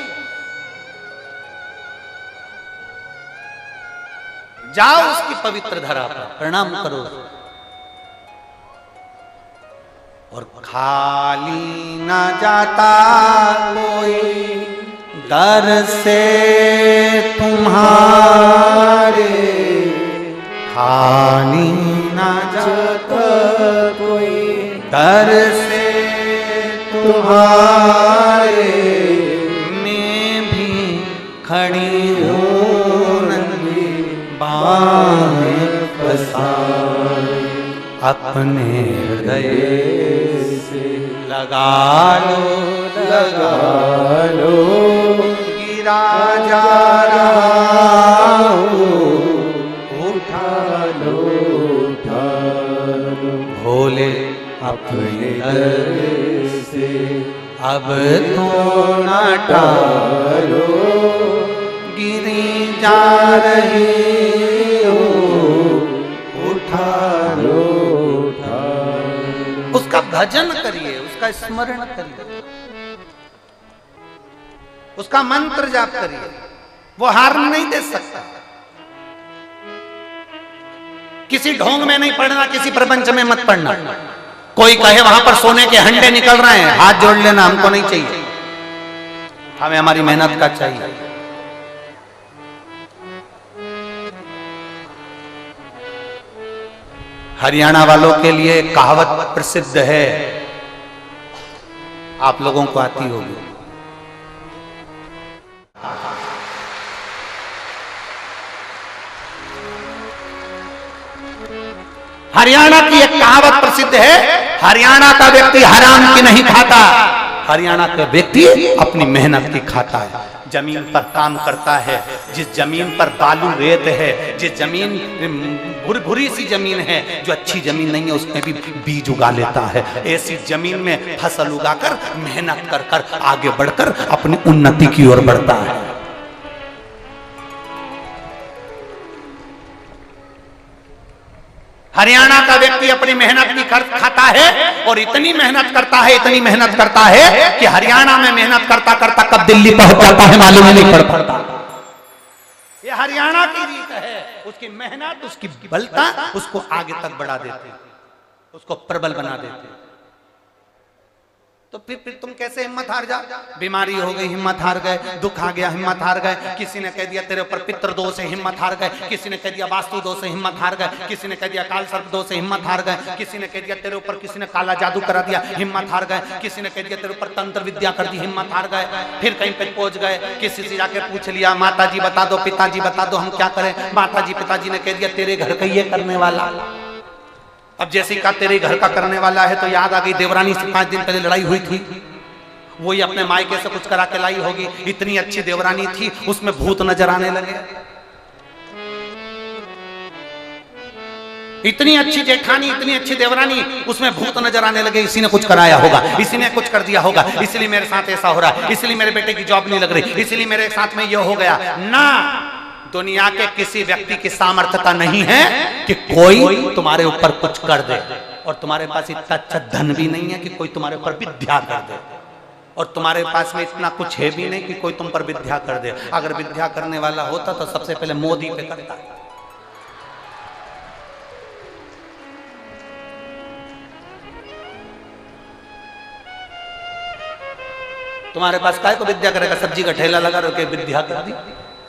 Speaker 2: जाओ उसकी पवित्र धरा पर प्रणाम करो। और खाली ना जाता कोई दर से तुम्हारे, खाली ना जाता कोई दर से तुम्हारे, मैं भी खड़ी हूँ नंगी बाहें पसारे, अपने हृदय से लगा लो, गिरा जा रहा हूँ, उठा लो भोले अपने दर से, अब तो न टालो, गिरी जा रही हो, उठा लो। उसका भजन करिए, उसका स्मरण करिए, उसका मंत्र जाप करिए, वो हार नहीं दे सकता। किसी ढोंग में नहीं पड़ना, किसी प्रपंच में मत पड़ना। कोई कहे वहां पर सोने के हंडे निकल रहे हैं, हाथ जोड़ लेना, हमको नहीं चाहिए, हमें हमारी मेहनत का चाहिए। हरियाणा वालों के लिए एक कहावत प्रसिद्ध है, आप लोगों को आती होगी। हरियाणा की एक कहावत प्रसिद्ध है, हरियाणा का व्यक्ति हराम की नहीं खाता, हरियाणा का व्यक्ति अपनी मेहनत की खाता है। जमीन पर काम करता है, जिस जमीन पर बालू रेत है, जिस जमीन भुरी सी जमीन है, जो अच्छी जमीन नहीं है, उसमें भी बीज उगा लेता है। ऐसी जमीन में फसल उगाकर मेहनत कर कर आगे बढ़कर अपनी उन्नति की ओर बढ़ता है। हरियाणा का व्यक्ति अपनी मेहनत की खाता है और इतनी मेहनत करता है, इतनी मेहनत करता है कि हरियाणा में मेहनत करता करता कब दिल्ली पहुंच जाता है मालूम ही नहीं पड़ता। ये हरियाणा की रीत है, उसकी मेहनत, उसकी बलता उसको आगे तक बढ़ा देते, उसको प्रबल बना देते। तो फिर तुम कैसे हिम्मत हार जाओ? बीमारी हो गई, हिम्मत हार गए, दुख आ गया, हिम्मत हार गए, किसी ने कह दिया तेरे ऊपर पितृ दोष है, हिम्मत हार गए, किसी ने कह दिया वास्तु दोष है, हिम्मत हार गए, किसी ने कह दिया काल सर्प दोष है, हिम्मत हार गए, किसी ने कह दिया तेरे ऊपर किसी ने काला जादू करा दिया, हिम्मत हार गए, किसी ने कह दिया तेरे ऊपर तंत्र विद्या कर दी, हिम्मत हार गए। फिर कहीं पे पहुंच गए, किसी से जाके पूछ लिया, माता जी बता दो, पिताजी बता दो, हम क्या करें? माता जी पिताजी ने कह दिया तेरे घर का ये करने वाला। अब जैसे का तेरे घर का करने वाला है तो याद आ गई देवरानी से 5 दिन पहले लड़ाई हुई थी, वही अपने मायके से कुछ करा के लाई होगी। इतनी अच्छी देवरानी थी, उसमें भूत नजर आने लगे। इतनी अच्छी जेठानी, इतनी अच्छी देवरानी, उसमें भूत नजर आने लगे। इसी ने कुछ कराया होगा, इसी ने कुछ कर दिया होगा, इसलिए मेरे साथ ऐसा हो रहा है, इसलिए मेरे बेटे की जॉब नहीं लग रही, इसलिए मेरे साथ में ये हो गया ना। दुनिया के किसी व्यक्ति की सामर्थ्यता नहीं है कि कोई तुम्हारे ऊपर कुछ कर दे, और तुम्हारे पास इतना अच्छा धन भी नहीं है कि कोई तुम्हारे ऊपर विद्या कर दे, और तुम्हारे पास में इतना कुछ है भी नहीं कि कोई तुम पर विद्या कर दे। अगर विद्या करने वाला होता तो सबसे पहले मोदी पे करता। तुम्हारे पास काय को विद्या करेगा? सब्जी का ठेला लगा रखे, विद्या कर दी।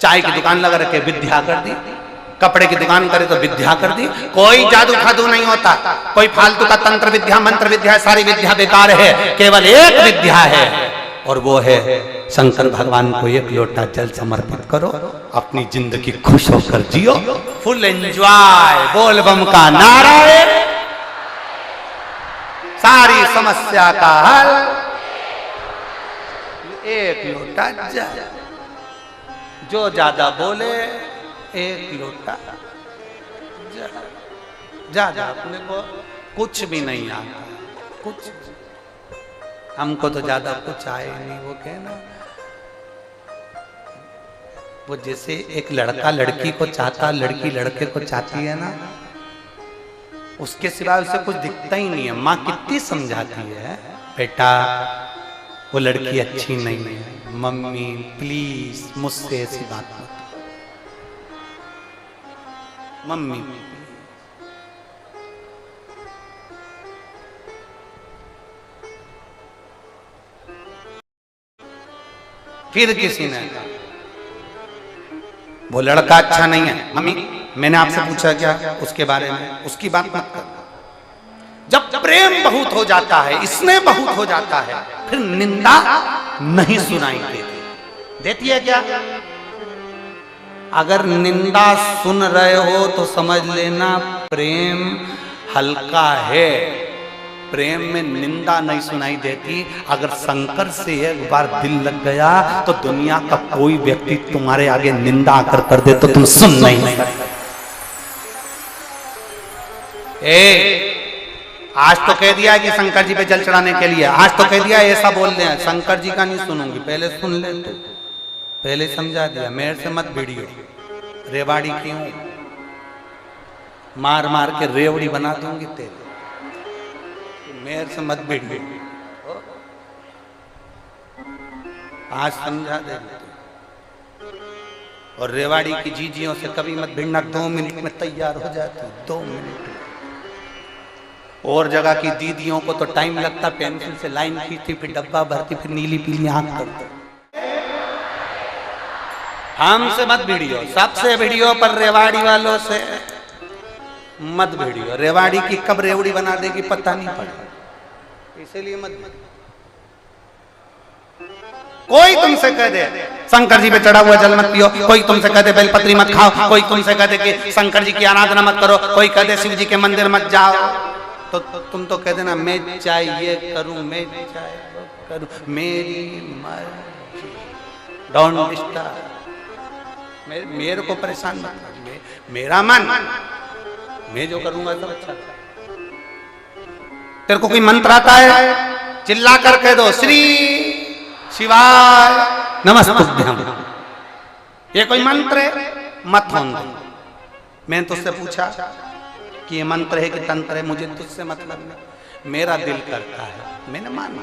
Speaker 2: चाय की दुकान लगा रखे, विद्या कर दी। कपड़े की दुकान करे तो विद्या कर दी। कोई जादू खादू नहीं होता, कोई फालतू का तंत्र विद्या मंत्र विद्या, सारी विद्या बेकार है। केवल एक विद्या है, और वो है शंकर भगवान को एक लोटा जल समर्पित करो, अपनी जिंदगी खुश होकर जियो, फुल एंजॉय। बोल बम का नारा है, सारी समस्या का हल एक लोटा जल। जो ज्यादा बोले एक लोटा जल। ज्यादा अपने को कुछ भी नहीं आता, कुछ हमको तो ज्यादा कुछ आए नहीं। वो कहना वो जैसे एक लड़का लड़की को चाहता, लड़की लड़के को चाहती है ना, उसके सिवा उसे कुछ दिखता ही नहीं है। माँ कितनी समझाती है, बेटा वो लड़की अच्छी नहीं है, मम्मी प्लीज मुझसे ऐसी बात मत, मम्मी। फिर किसी ने वो लड़का अच्छा नहीं है, मम्मी मैंने आपसे पूछा क्या उसके बारे में, उसकी बात मत कर। जब प्रेम बहुत हो जाता है, स्नेह बहुत हो जाता है, फिर निंदा नहीं सुनाई देती। देती है क्या? अगर निंदा सुन रहे हो तो समझ लेना प्रेम हल्का है, प्रेम में निंदा नहीं सुनाई देती। अगर शंकर से एक बार दिल लग गया तो दुनिया का कोई व्यक्ति तुम्हारे आगे निंदा आकर कर दे तो तुम सुन नहीं सकते। आज तो कह दिया कि शंकर जी पे जल चढ़ाने के लिए, आज तो कह दिया ऐसा बोल रहे शंकर जी का नहीं सुनूंगी, पहले सुन ले तो, पहले समझा दिया। मेरे से मत भिड़ियो, रेवाड़ी क्यों मार मार के रेवड़ी बना दूंगी तेरे, मेरे से मत भिड़ियो। आज समझा दे। और रेवाड़ी की जीजियों से कभी मत भिड़ना, 2 मिनट में तैयार हो जाती, 2 मिनट। और जगह की दीदियों को तो टाइम लगता, पेंसिल से लाइन खींचती, फिर डब्बा भरती, फिर नीली पीली आंख करती। हमसे मत भिड़ियो, सबसे भिड़ियो पर रेवाड़ी वालों से मत भिड़ियो। रेवाड़ी की कब रेवड़ी बना देगी पता नहीं पड़ा, इसीलिए मत। कोई तुमसे कह दे शंकर जी पे चढ़ा हुआ जल मत पियो, कोई तुमसे कह दे बेलपत्री मत खाओ, कोई तुमसे कह दे कि शंकर जी की आराधना मत करो, कोई कह दे शिव जी के मंदिर मत जाओ, तो तुम तो कह देना मैं चाहे ये करूं, मैं चाहे वो करूं, मेरी मर्जी, डोंट डिस्टर्ब। मेरे को परेशान मत कर, मेरा मन, मैं जो करूंगा सब अच्छा। तेरे को कोई मंत्र आता है, चिल्ला कर कह दो श्री शिवाय नमस्तुभ्यम, ये कोई मंत्र है, मत होने दो। मैंने तुझसे पूछा कि ये मंत्र है कि तंत्र है, मुझे तुझसे मतलब नहीं। मेरा दिल करता है, मैंने माना,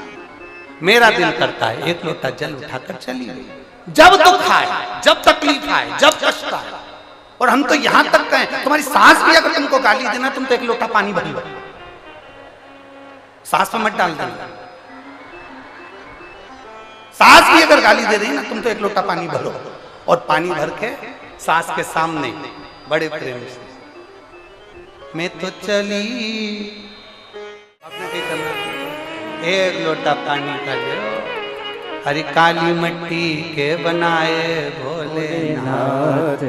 Speaker 2: मेरा दिल करता है एक लोटा जल उठाकर चली गई। जब दुख आए, जब तकलीफ आए, जब कष्ट आए, और हम तो यहां तक कहें तुम्हारी सास भी अगर तुमको गाली देना, तुम तो एक लोटा पानी भरी, सास पे मत डाल देना। सास भी अगर गाली दे रही ना, तुम तो एक लोटा पानी भरो, और पानी भर के सास के सामने बड़े प्रेम से, मैं तो चली, आपने क्या करना, एक लोटा पानी का लो, हरी काली मिट्टी के बनाए भोलेनाथ।